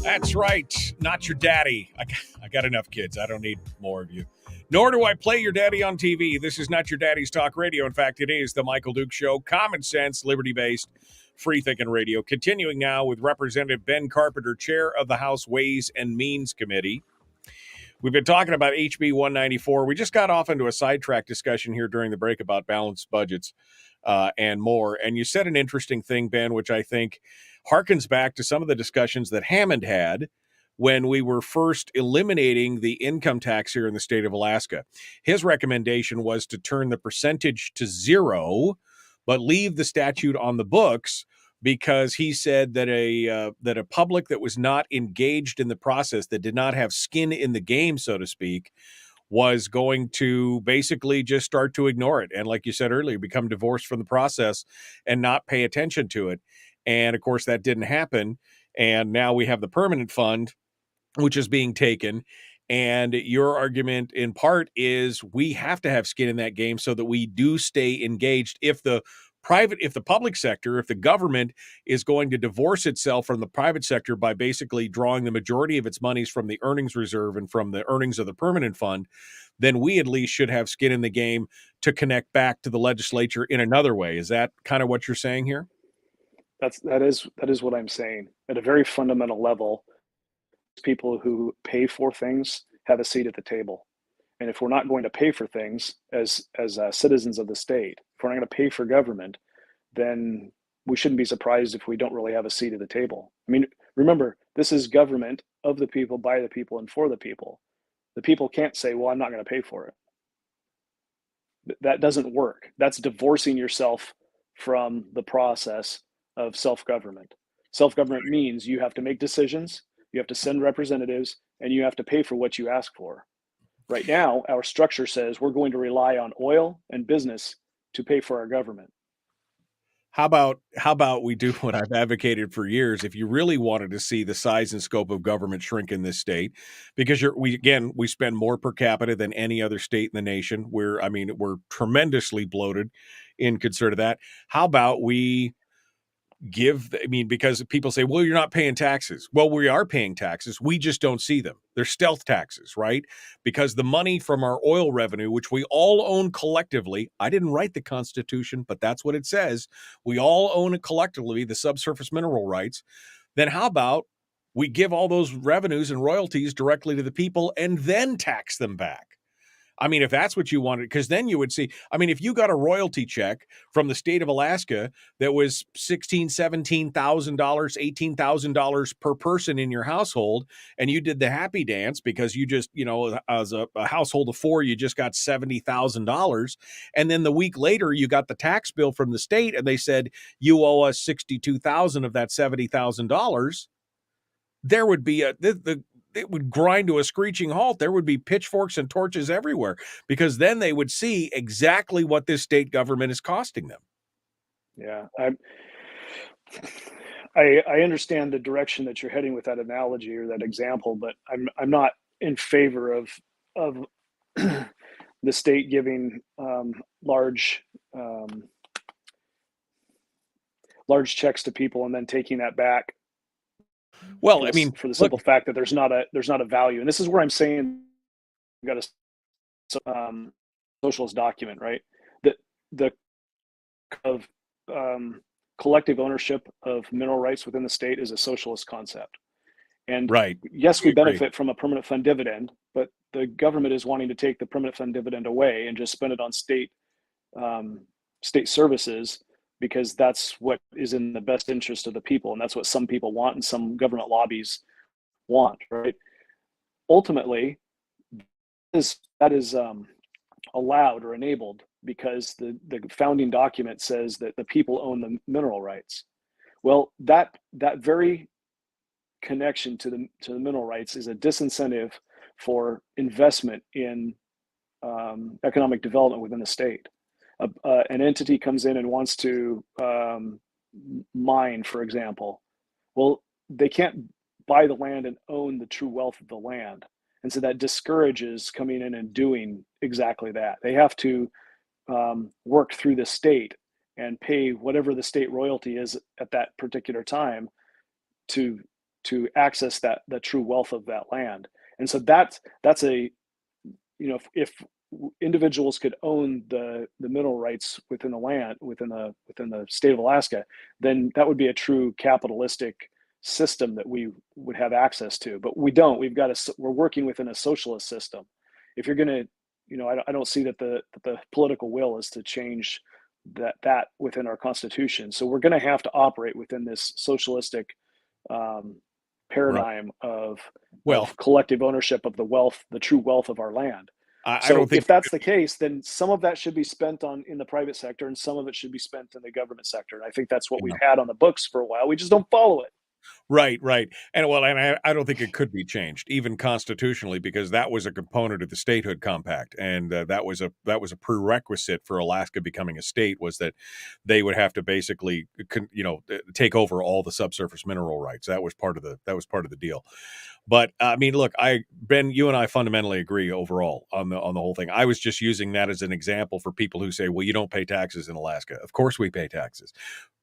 That's right. Not your daddy. I got enough kids. I don't need more of you. Nor do I play your daddy on TV. This is not your daddy's talk radio. In fact, it is the Michael Duke Show. Common sense, liberty-based, free-thinking radio. Continuing now with Representative Ben Carpenter, chair of the House Ways and Means Committee. We've been talking about HB 194. We just got off into a sidetrack discussion here during the break about balanced budgets and more. And you said an interesting thing, Ben, which I think harkens back to some of the discussions that Hammond had when we were first eliminating the income tax here in the state of Alaska. His recommendation was to turn the percentage to 0, but leave the statute on the books, because he said that a public that was not engaged in the process, that did not have skin in the game, so to speak, was going to basically just start to ignore it. And like you said earlier, become divorced from the process and not pay attention to it. And of course, that didn't happen. And now we have the permanent fund, which is being taken. And your argument in part is we have to have skin in that game so that we do stay engaged. If the public sector, if the government is going to divorce itself from the private sector by basically drawing the majority of its monies from the earnings reserve and from the earnings of the permanent fund, then we at least should have skin in the game to connect back to the legislature in another way. Is that kind of what you're saying here? That is what I'm saying. At a very fundamental level, people who pay for things have a seat at the table. And if we're not going to pay for things as citizens of the state, if we're not going to pay for government, then we shouldn't be surprised if we don't really have a seat at the table. I mean, remember, this is government of the people, by the people, and for the people. The people can't say, well, I'm not going to pay for it. That doesn't work. That's divorcing yourself from the process of self-government. Self-government means you have to make decisions, you have to send representatives, and you have to pay for what you ask for. Right now, our structure says we're going to rely on oil and business to pay for our government. How about we do what I've advocated for years? If you really wanted to see the size and scope of government shrink in this state, because we spend more per capita than any other state in the nation. We're tremendously bloated in concern of that. How about we because people say, well, you're not paying taxes. Well, we are paying taxes. We just don't see them. They're stealth taxes, right? Because the money from our oil revenue, which we all own collectively, I didn't write the Constitution, but that's what it says. We all own it collectively, the subsurface mineral rights. Then how about we give all those revenues and royalties directly to the people and then tax them back? I mean, if that's what you wanted, because then you would see, if you got a royalty check from the state of Alaska that was $16,000, $17,000, $18,000 per person in your household, and you did the happy dance because you just, as a household of four, you just got $70,000. And then the week later, you got the tax bill from the state and they said, you owe us $62,000 of that $70,000. There would be it would grind to a screeching halt. There would be pitchforks and torches everywhere, because then they would see exactly what this state government is costing them. Yeah, I understand the direction that you're heading with that analogy or that example, but I'm not in favor of the state giving large checks to people and then taking that back. Well, for the simple fact that there's not a value, and this is where I'm saying we've got a socialist document, right? The collective ownership of mineral rights within the state is a socialist concept, and yes, we benefit from a permanent fund dividend, but the government is wanting to take the permanent fund dividend away and just spend it on state services, because that's what is in the best interest of the people. And that's what some people want and some government lobbies want, right? Ultimately, that is allowed or enabled because the founding document says that the people own the mineral rights. Well, that very connection to the mineral rights is a disincentive for investment in economic development within the state. An entity comes in and wants to mine, for example. Well, they can't buy the land and own the true wealth of the land. And so that discourages coming in and doing exactly that. They have to work through the state and pay whatever the state royalty is at that particular time to access the true wealth of that land. And so that's a, if individuals could own the mineral rights within the land, within the state of Alaska, then that would be a true capitalistic system that we would have access to. But we don't. We're working within a socialist system. If you're going to, I don't see that the political will is to change that within our Constitution. So we're going to have to operate within this socialistic paradigm of collective ownership of the wealth, the true wealth of our land. I don't think if that's the case, then some of that should be spent in the private sector and some of it should be spent in the government sector. And I think that's what we've had on the books for a while. We just don't follow it. Right, right. And I don't think it could be changed, even constitutionally, because that was a component of the statehood compact, and that was a prerequisite for Alaska becoming a state, was that they would have to basically, take over all the subsurface mineral rights. That was part of the deal. But I mean, look, Ben, you and I fundamentally agree overall on the whole thing. I was just using that as an example for people who say, "Well, you don't pay taxes in Alaska." Of course, we pay taxes.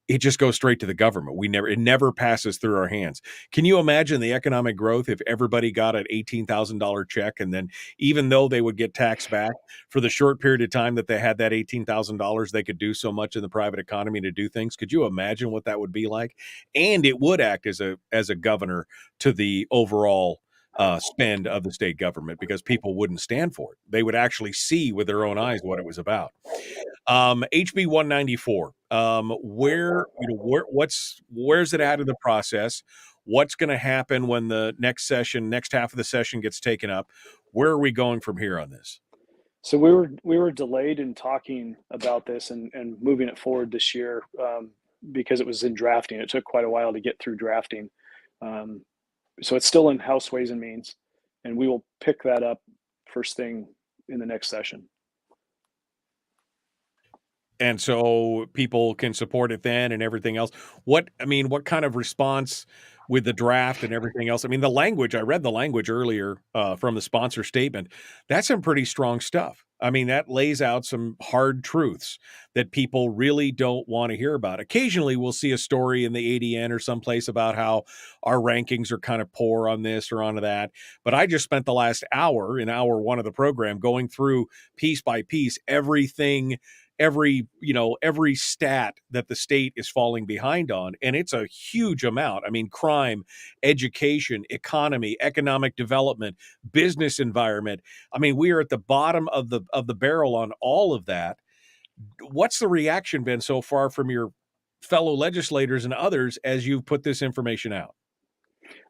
It just goes straight to the government. It never passes through our hands. Can you imagine the economic growth if everybody got an $18,000 check, and then even though they would get taxed back for the short period of time that they had that $18,000, they could do so much in the private economy to do things? Could you imagine what that would be like? And it would act as a governor to the overall spend of the state government, because people wouldn't stand for it. They would actually see with their own eyes what it was about. HB 194. Where's it at in the process? What's going to happen when the next half of the session gets taken up? Where are we going from here on this? So we were delayed in talking about this and moving it forward this year, because it was in drafting. It took quite a while to get through drafting. So it's still in House Ways and Means, and we will pick that up first thing in the next session. And so people can support it then and everything else. What kind of response with the draft and everything else? I mean, I read the language earlier from the sponsor statement. That's some pretty strong stuff. I mean, that lays out some hard truths that people really don't want to hear about. Occasionally, we'll see a story in the ADN or someplace about how our rankings are kind of poor on this or on that. But I just spent the last hour, in hour one of the program, going through piece by piece everything, every stat that the state is falling behind on. And it's a huge amount. I mean, crime, education, economy, economic development, business environment. I mean, we are at the bottom of the barrel on all of that. What's the reaction been so far from your fellow legislators and others as you've put this information out?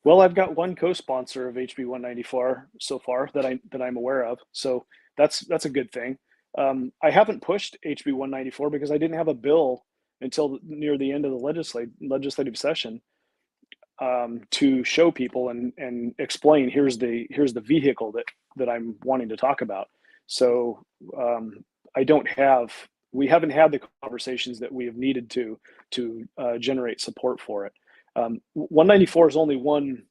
Well, I've got one co-sponsor of HB 194 so far that I'm aware of. So that's a good thing. I haven't pushed HB 194 because I didn't have a bill until near the end of the legislative session, to show people and explain, here's the vehicle that I'm wanting to talk about. So we haven't had the conversations that we have needed to generate support for it. 194 is only one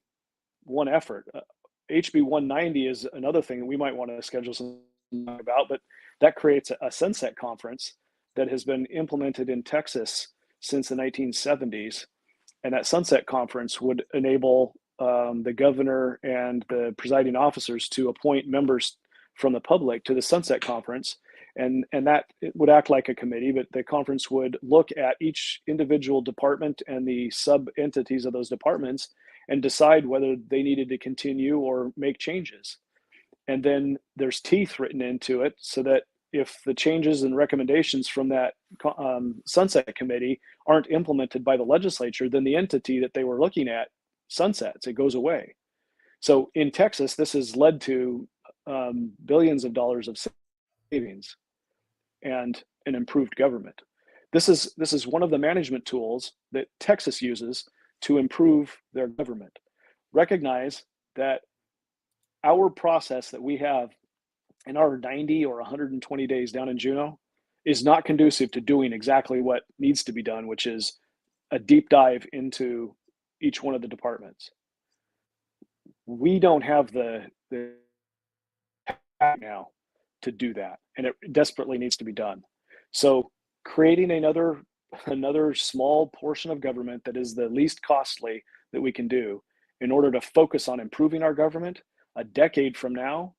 effort. HB 190 is another thing that we might want to schedule some about, but that creates a sunset conference that has been implemented in Texas since the 1970s. And that sunset conference would enable the governor and the presiding officers to appoint members from the public to the sunset conference. And that it would act like a committee, but the conference would look at each individual department and the sub entities of those departments and decide whether they needed to continue or make changes. And then there's teeth written into it so that if the changes and recommendations from that sunset committee aren't implemented by the legislature, then the entity that they were looking at sunsets, it goes away. So in Texas, this has led to billions of dollars of savings and an improved government. This is one of the management tools that Texas uses to improve their government. Recognize that our process that we have in our 90 or 120 days down in Juneau is not conducive to doing exactly what needs to be done, which is a deep dive into each one of the departments. We don't have the now to do that, and it desperately needs to be done. So creating another small portion of government that is the least costly that we can do in order to focus on improving our government. A decade from now,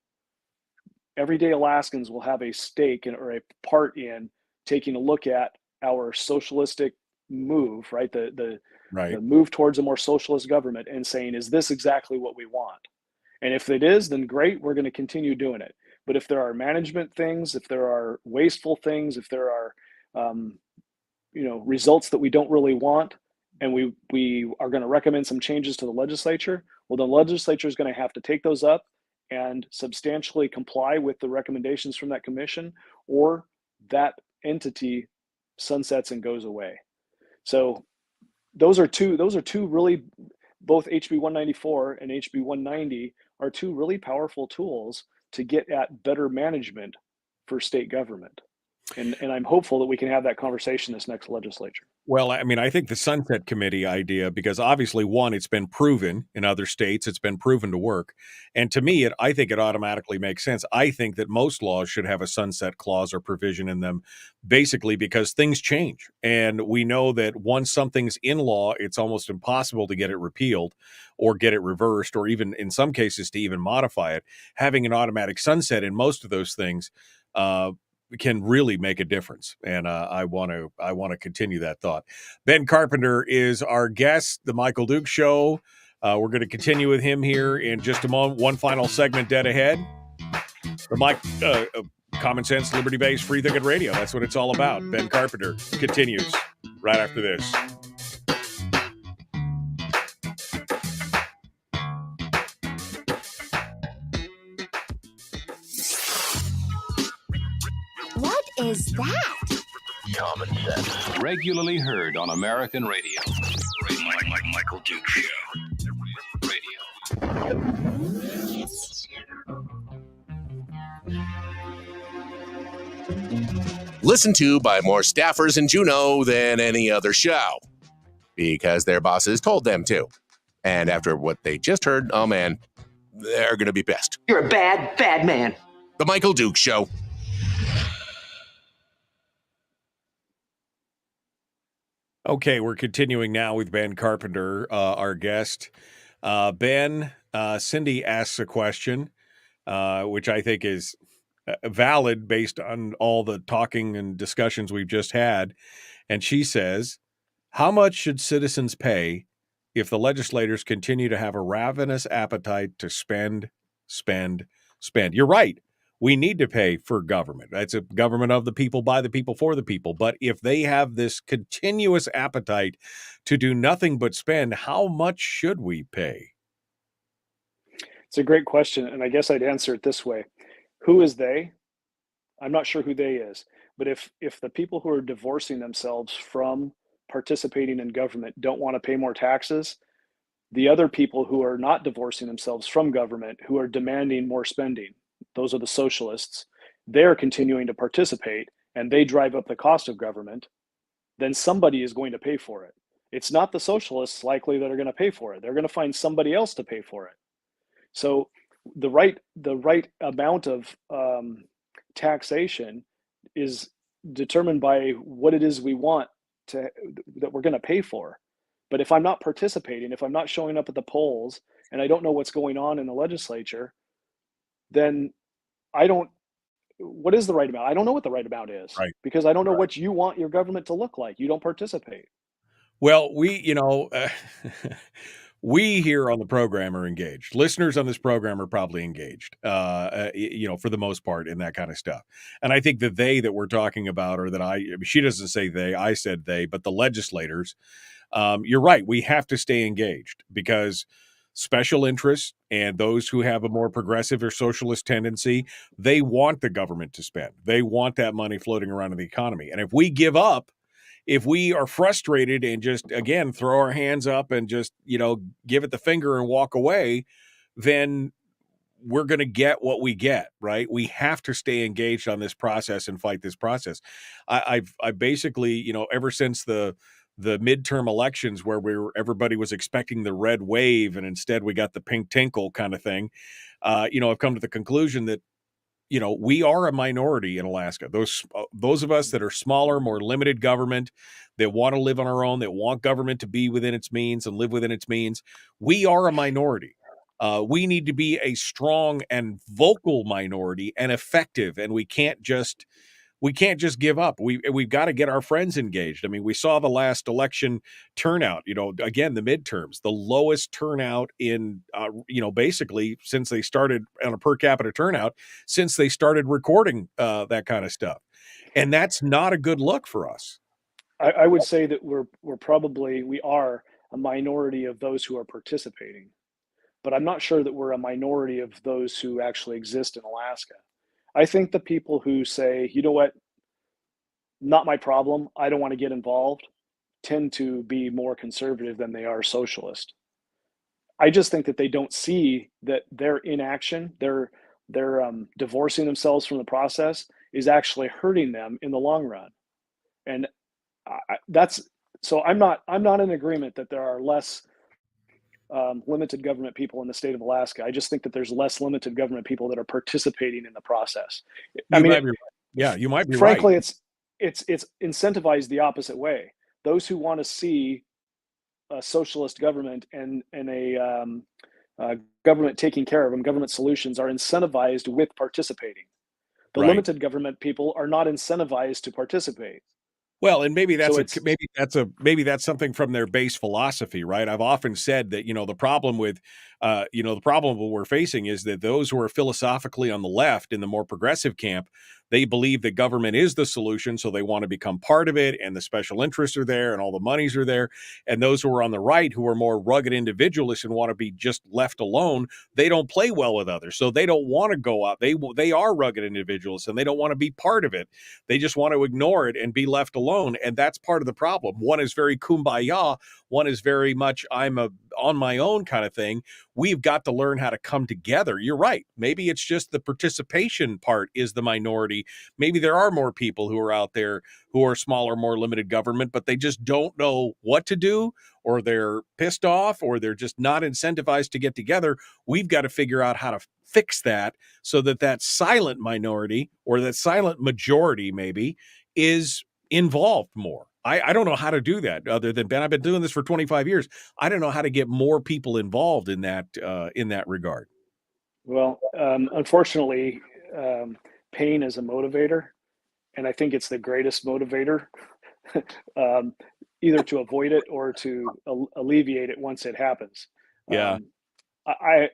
everyday Alaskans will have a stake or a part in taking a look at our socialistic move, right? The move towards a more socialist government, and saying, is this exactly what we want? And if it is, then great, we're going to continue doing it. But if there are management things, if there are wasteful things, if there are results that we don't really want, and we are going to recommend some changes to the legislature, well, the legislature is going to have to take those up and substantially comply with the recommendations from that commission, or that entity sunsets and goes away. So those are two really, both HB 194 and HB 190 are two really powerful tools to get at better management for state government. And I'm hopeful that we can have that conversation this next legislature. Well, I mean, I think the Sunset Committee idea, because obviously, one, it's been proven in other states, it's been proven to work. And to me, I think it automatically makes sense. I think that most laws should have a sunset clause or provision in them, basically because things change. And we know that once something's in law, it's almost impossible to get it repealed or get it reversed, or even in some cases to even modify it. Having an automatic sunset in most of those things can really make a difference. And I want to continue that thought. Ben Carpenter is our guest, the Michael Duke Show. We're going to continue with him here in just a moment. One final segment dead ahead. The Common Sense, Liberty-Based, Free Thinking Radio. That's what it's all about. Ben Carpenter continues right after this. What is that? Common Sense. Regularly heard on American radio. Michael Duke Show. Radio. Listened to by more staffers in Juneau than any other show, because their bosses told them to. And after what they just heard, oh man, they're going to be pissed. You're a bad, bad man. The Michael Duke Show. Okay, we're continuing now with Ben Carpenter, our guest. Ben, Cindy asks a question, which I think is valid based on all the talking and discussions we've just had. And she says, how much should citizens pay if the legislators continue to have a ravenous appetite to spend? You're right. We need to pay for government. That's a government of the people, by the people, for the people. But if they have this continuous appetite to do nothing but spend, how much should we pay? It's a great question. And I guess I'd answer it this way. Who is they? I'm not sure who they is. But if the people who are divorcing themselves from participating in government don't want to pay more taxes, the other people who are not divorcing themselves from government, who are demanding more spending, those are the socialists, they're continuing to participate and they drive up the cost of government, then somebody is going to pay for it. It's not the socialists likely that are going to pay for it. They're going to find somebody else to pay for it. So the right amount of taxation is determined by what it is we want that we're going to pay for. But if I'm not participating, if I'm not showing up at the polls, and I don't know what's going on in the legislature, then what is the right amount? I don't know what the right amount is, right? Because I don't know what you want your government to look like. You don't participate. Well, we here on the program are engaged. Listeners on this program are probably engaged, for the most part in that kind of stuff. And I think the they that we're talking about, or that she doesn't say they, I said they, but the legislators, you're right. We have to stay engaged because special interests and those who have a more progressive or socialist tendency, they want the government to spend. They want that money floating around in the economy. And if we give up, if we are frustrated and just, again, throw our hands up and just, give it the finger and walk away, then we're going to get what we get, right? We have to stay engaged on this process and fight this process. I basically, ever since the midterm elections where everybody was expecting the red wave and instead we got the pink tinkle kind of thing, I've come to the conclusion that, we are a minority in Alaska. Those of us that are smaller, more limited government, that want to live on our own, that want government to be within its means and live within its means, we are a minority. We need to be a strong and vocal minority and effective, and we can't just give up. We've got to get our friends engaged. I mean, we saw the last election turnout, again, the midterms, the lowest turnout in, basically since they started on a per capita turnout, since they started recording that kind of stuff. And that's not a good look for us. I would say that we are a minority of those who are participating, but I'm not sure that we're a minority of those who actually exist in Alaska. I think the people who say, you know what, not my problem, I don't want to get involved, tend to be more conservative than they are socialist. I just think that they don't see that their inaction, their divorcing themselves from the process is actually hurting them in the long run. And that's so I'm not in agreement that there are less limited government people in the state of Alaska. I just think that there's less limited government people that are participating in the process. I mean, you might be frankly, right. It's incentivized the opposite way. Those who want to see a socialist government and a government taking care of them, government solutions, are incentivized with participating. The limited government people are not incentivized to participate. Well, and maybe that's maybe that's something from their base philosophy, right? I've often said that the problem with the problem we're facing is that those who are philosophically on the left in the more progressive camp, they believe that government is the solution, so they want to become part of it, and the special interests are there, and all the monies are there. And those who are on the right, who are more rugged individualists and want to be just left alone, they don't play well with others, so they don't want to go out. They are rugged individualists, and they don't want to be part of it. They just want to ignore it and be left alone, and that's part of the problem. One is very kumbaya. One is very much I'm on my own kind of thing. We've got to learn how to come together. You're right. Maybe it's just the participation part is the minority. Maybe there are more people who are out there who are smaller, more limited government, but they just don't know what to do, or they're pissed off, or they're just not incentivized to get together. We've got to figure out how to fix that so that that silent minority, or that silent majority maybe, is involved more. I don't know how to do that other than, Ben, I've been doing this for 25 years. I don't know how to get more people involved in that regard. Well, unfortunately, pain is a motivator, and I think it's the greatest motivator, either to avoid it or to alleviate it once it happens. Yeah. I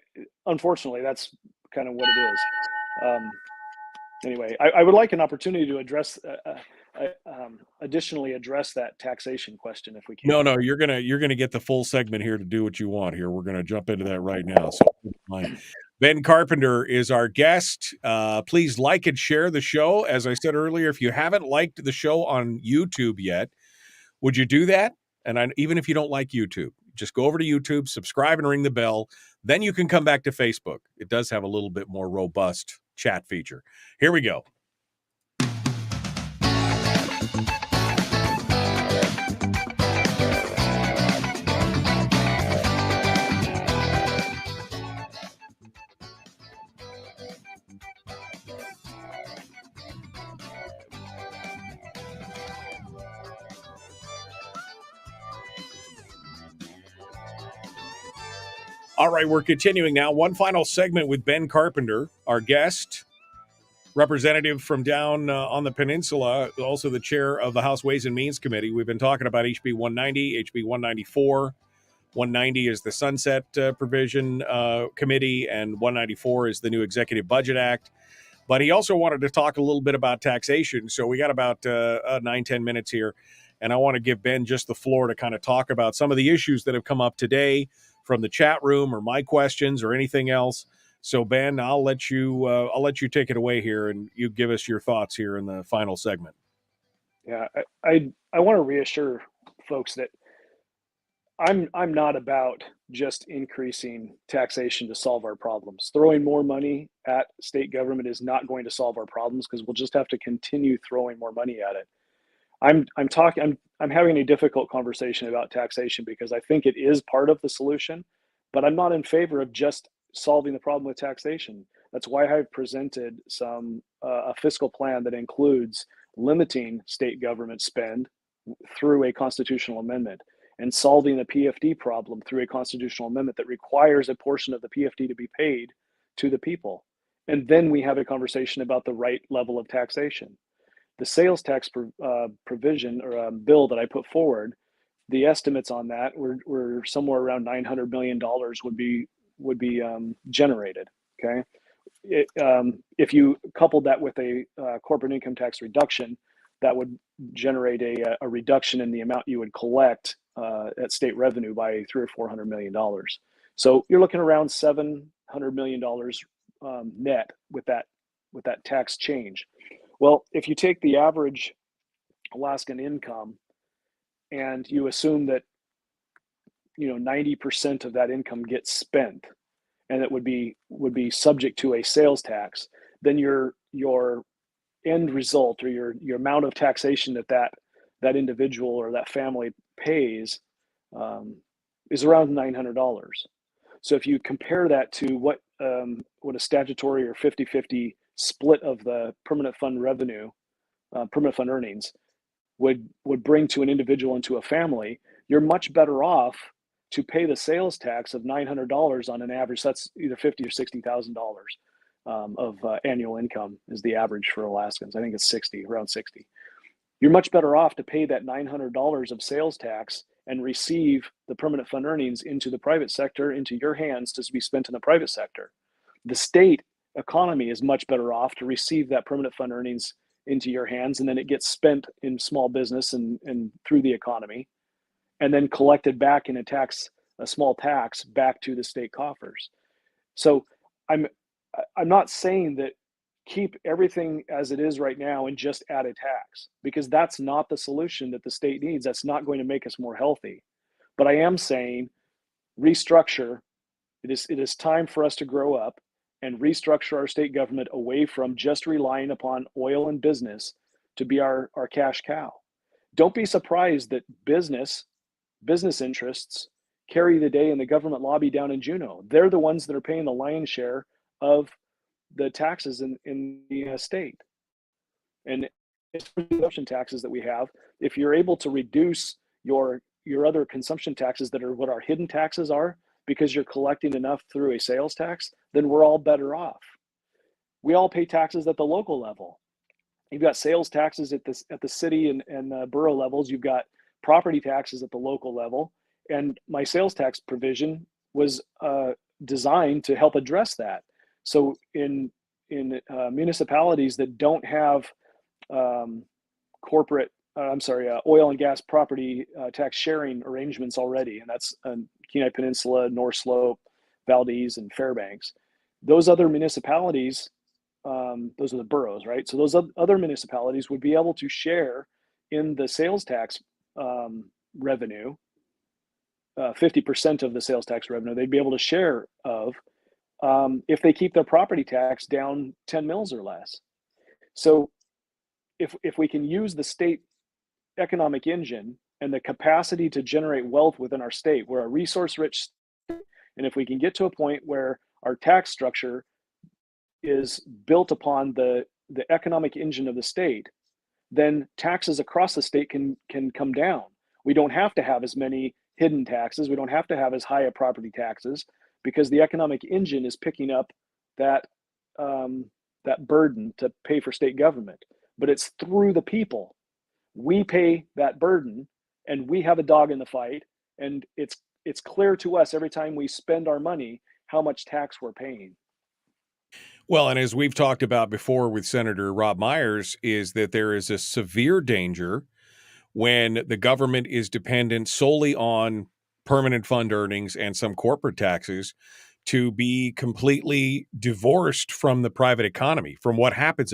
unfortunately, that's kind of what it is. Anyway, I would like an opportunity to address additionally address that taxation question if we can. No, you're gonna get the full segment here to do what you want here. We're gonna jump into that right now. So Ben Carpenter is our guest. Please like and share the show. As I said earlier, if you haven't liked the show on YouTube yet, would you do that? And even if you don't like YouTube, just go over to YouTube, subscribe, and ring the bell. Then you can come back to Facebook. It does have a little bit more robust chat feature. Here we go. All right, we're continuing now. One final segment with Ben Carpenter, our guest, representative from down on the peninsula, also the chair of the House Ways and Means Committee. We've been talking about HB 190, HB 194. 190 is the Sunset Provision Committee, and 194 is the new Executive Budget Act. But he also wanted to talk a little bit about taxation. So we got about 9-10 minutes here, and I want to give Ben just the floor to kind of talk about some of the issues that have come up today from the chat room, or my questions, or anything else. So Ben, I'll let you take it away here, and you give us your thoughts here in the final segment. Yeah, I want to reassure folks that I'm not about just increasing taxation to solve our problems. Throwing more money at state government is not going to solve our problems, because we'll just have to continue throwing more money at it. I'm having a difficult conversation about taxation because I think it is part of the solution, but I'm not in favor of just solving the problem with taxation. That's why I've presented a fiscal plan that includes limiting state government spend through a constitutional amendment, and solving the PFD problem through a constitutional amendment that requires a portion of the PFD to be paid to the people. And then we have a conversation about the right level of taxation. The sales tax provision or bill that I put forward, the estimates on that were somewhere around $900 million would be generated. Okay, if you coupled that with a corporate income tax reduction, that would generate a reduction in the amount you would collect at state revenue by $300 or $400 million. So you're looking around $700 million net with that tax change. Well, if you take the average Alaskan income and you assume that 90% of that income gets spent, and it would be subject to a sales tax, then your end result, or your amount of taxation that individual or that family pays is around $900. So if you compare that to what a statutory or 50-50 split of the permanent fund revenue, permanent fund earnings would bring to an individual and to a family, you're much better off to pay the sales tax of $900 on an average. That's either $50,000 or $60,000 of annual income is the average for Alaskans. I think it's around 60. You're much better off to pay that $900 of sales tax and receive the permanent fund earnings into the private sector, into your hands to be spent in the private sector. The state economy is much better off to receive that permanent fund earnings into your hands, and then it gets spent in small business and through the economy, and then collected back in a small tax back to the state coffers. So I'm not saying that keep everything as it is right now and just add a tax, because that's not the solution that the state needs. That's not going to make us more healthy. But I am saying restructure. It is time for us to grow up and restructure our state government away from just relying upon oil and business to be our cash cow. Don't be surprised that business interests carry the day in the government lobby down in Juneau. They're the ones that are paying the lion's share of the taxes in the state. And it's consumption taxes that we have. If you're able to reduce your other consumption taxes that are what our hidden taxes are, because you're collecting enough through a sales tax, then we're all better off. We all pay taxes at the local level. You've got sales taxes at the city and borough levels. You've got property taxes at the local level. And my sales tax provision was designed to help address that. So in municipalities that don't have oil and gas property tax sharing arrangements already, and that's Kenai Peninsula, North Slope, Valdez, and Fairbanks. Those other municipalities, those are the boroughs, right? So those other municipalities would be able to share in the sales tax revenue, 50% of the sales tax revenue they'd be able to share of, if they keep their property tax down 10 mils or less. So if we can use the state economic engine and the capacity to generate wealth within our state, we're a resource rich state, and if we can get to a point where our tax structure is built upon the economic engine of the state, then taxes across the state can come down. We don't have to have as many hidden taxes. We don't have to have as high a property taxes, because the economic engine is picking up that burden to pay for state government. But it's through the people. We pay that burden, and we have a dog in the fight, and it's clear to us every time we spend our money how much tax we're paying. Well, and as we've talked about before with Senator Rob Myers, is that there is a severe danger when the government is dependent solely on permanent fund earnings and some corporate taxes to be completely divorced from the private economy, from what happens.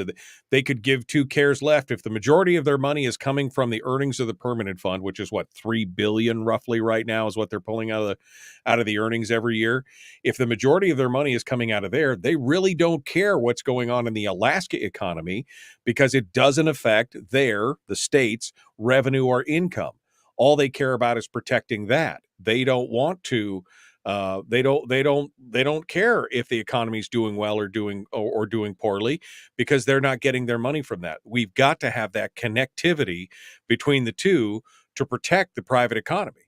They could give two cares left if the majority of their money is coming from the earnings of the permanent fund, which is what, $3 billion roughly right now is what they're pulling out of the earnings every year. If the majority of their money is coming out of there, they really don't care what's going on in the Alaska economy, because it doesn't affect the state's revenue or income. All they care about is protecting that. They don't want to. They don't care if the economy is doing well or doing poorly, because they're not getting their money from that. We've got to have that connectivity between the two to protect the private economy.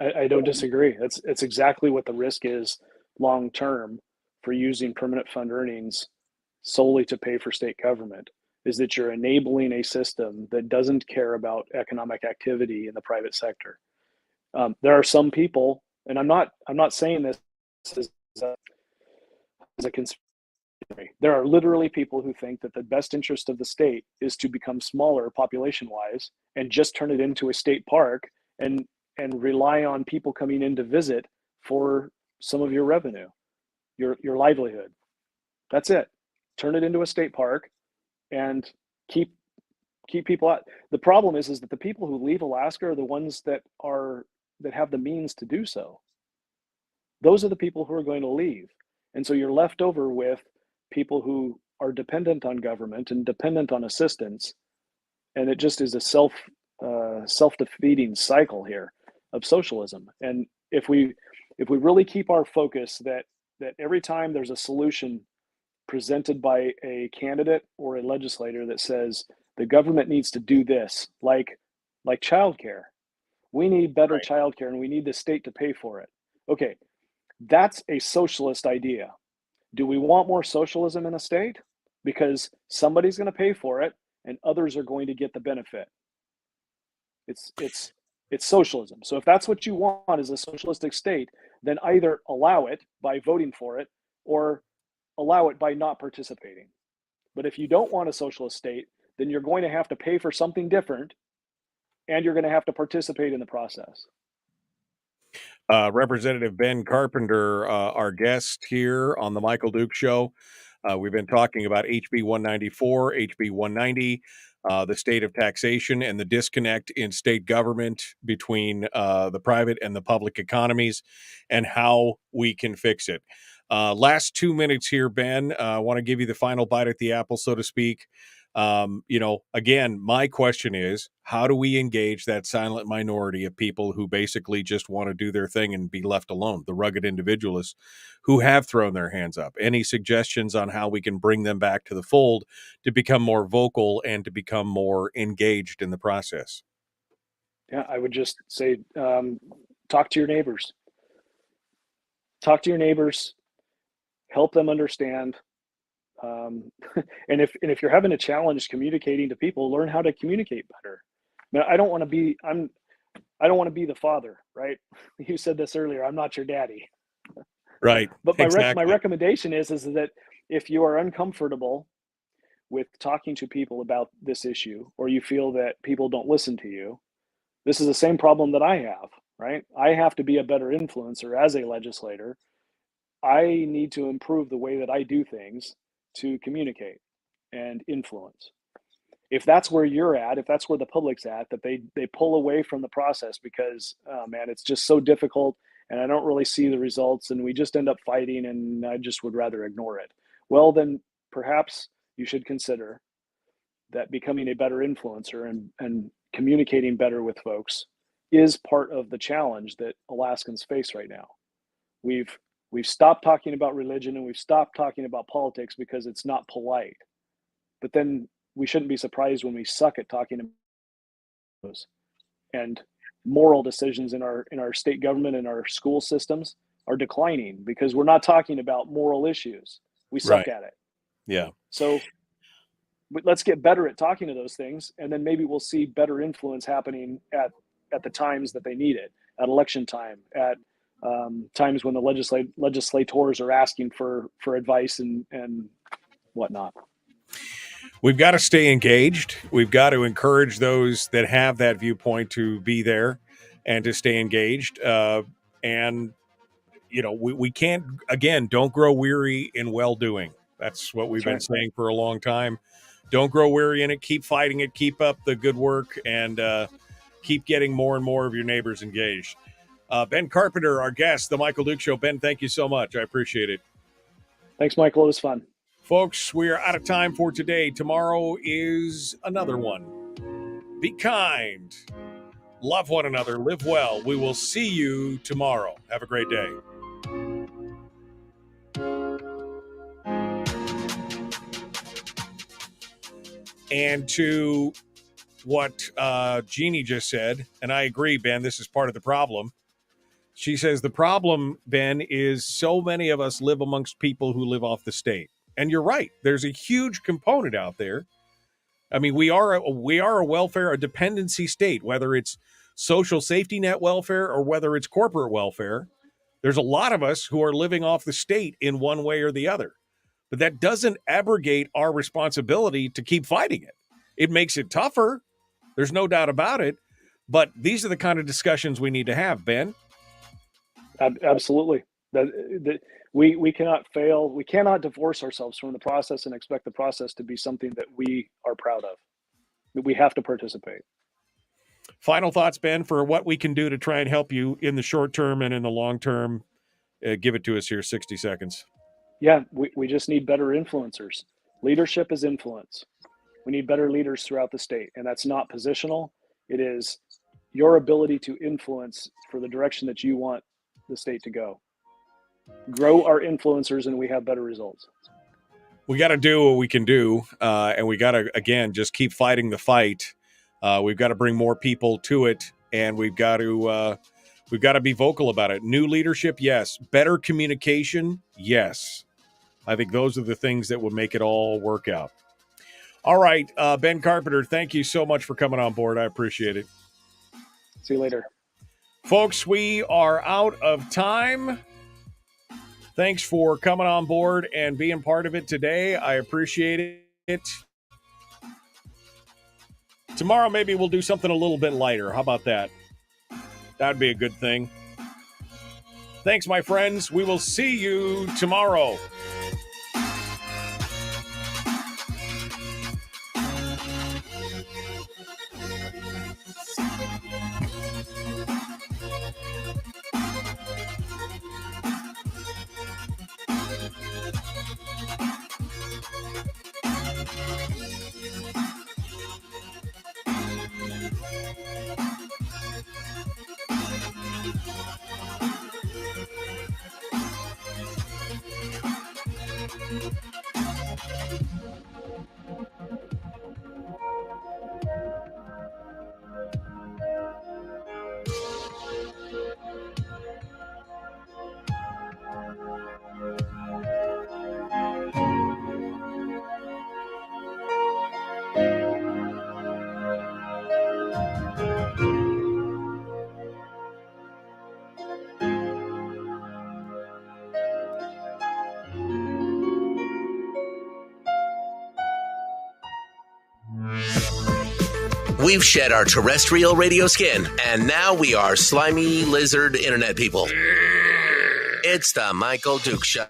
I don't disagree. It's exactly what the risk is long term for using permanent fund earnings solely to pay for state government, is that you're enabling a system that doesn't care about economic activity in the private sector. There are some people, and I'm not saying this as a conspiracy. There are literally people who think that the best interest of the state is to become smaller population-wise and just turn it into a state park and rely on people coming in to visit for some of your revenue, your livelihood. That's it. Turn it into a state park and keep people out. The problem is that the people who leave Alaska are the ones that are that have the means to do so. Those are the people who are going to leave. And so you're left over with people who are dependent on government and dependent on assistance. And it just is a self-defeating cycle here of socialism. And if we really keep our focus that every time there's a solution presented by a candidate or a legislator that says the government needs to do this, like childcare, we need better childcare and we need the state to pay for it. Okay, that's a socialist idea. Do we want more socialism in the state? Because somebody's going to pay for it and others are going to get the benefit. It's socialism. So if that's what you want is a socialistic state, then either allow it by voting for it or allow it by not participating. But if you don't want a socialist state, then you're going to have to pay for something different and you're going to have to participate in the process. Representative Ben Carpenter, our guest here on the Michael Duke Show. We've been talking about HB 194, HB 190, the state of taxation and the disconnect in state government between the private and the public economies and how we can fix it. Last 2 minutes here, Ben. I want to give you the final bite at the apple, so to speak. Again, my question is, how do we engage that silent minority of people who basically just want to do their thing and be left alone, the rugged individualists who have thrown their hands up? Any suggestions on how we can bring them back to the fold to become more vocal and to become more engaged in the process? Yeah, I would just say, talk to your neighbors. Talk to your neighbors, help them understand. And if you're having a challenge communicating to people, learn how to communicate better. I mean, I don't want to be the father, right? You said this earlier. I'm not your daddy. Right. But exactly. my recommendation is that if you are uncomfortable with talking to people about this issue, or you feel that people don't listen to you, this is the same problem that I have, right? I have to be a better influencer as a legislator. I need to improve the way that I do things to communicate and influence. If that's where you're at, if that's where the public's at, that they pull away from the process because, man, it's just so difficult and I don't really see the results and we just end up fighting and I just would rather ignore it. Well, then perhaps you should consider that becoming a better influencer and communicating better with folks is part of the challenge that Alaskans face right now. We've stopped talking about religion and we've stopped talking about politics because it's not polite. But then we shouldn't be surprised when we suck at talking about those. And moral decisions in our state government and our school systems are declining because we're not talking about moral issues. We suck at it. Yeah. So let's get better at talking to those things, and then maybe we'll see better influence happening at the times that they need it, at election time, at times when the legislators are asking for advice and whatnot. We've got to stay engaged. We've got to encourage those that have that viewpoint to be there and to stay engaged. And, we can't, again, don't grow weary in well-doing. That's what we've been saying for a long time. Don't grow weary in it. Keep fighting it. Keep up the good work and keep getting more and more of your neighbors engaged. Ben Carpenter, our guest, The Michael Duke Show. Ben, thank you so much. I appreciate it. Thanks, Michael. It was fun. Folks, we are out of time for today. Tomorrow is another one. Be kind. Love one another. Live well. We will see you tomorrow. Have a great day. And to what Jeannie just said, and I agree, Ben, this is part of the problem. She says the problem, Ben, is so many of us live amongst people who live off the state. And you're right. There's a huge component out there. I mean, we are a dependency state, whether it's social safety net welfare or whether it's corporate welfare. There's a lot of us who are living off the state in one way or the other. But that doesn't abrogate our responsibility to keep fighting it. It makes it tougher. There's no doubt about it. But these are the kind of discussions we need to have, Ben. Absolutely. We cannot fail. We cannot divorce ourselves from the process and expect the process to be something that we are proud of. We have to participate. Final thoughts, Ben, for what we can do to try and help you in the short term and in the long term. Give it to us here, 60 seconds. Yeah, we just need better influencers. Leadership is influence. We need better leaders throughout the state, and that's not positional. It is your ability to influence for the direction that you want the state to go. Grow our influencers, and we have better results. We got to do what we can do, and we got to, again, just keep fighting the fight. We've got to bring more people to it, and we've got to be vocal about it. New leadership, yes. Better communication, yes. I think those are the things that would make it all work out. All right, Ben Carpenter, thank you so much for coming on board. I appreciate it. See you later. Folks, we are out of time. Thanks for coming on board and being part of it today. I appreciate it. Tomorrow, maybe we'll do something a little bit lighter. How about that? That'd be a good thing. Thanks, my friends. We will see you tomorrow. We've shed our terrestrial radio skin, and now we are slimy lizard internet people. It's the Michael Duke Show.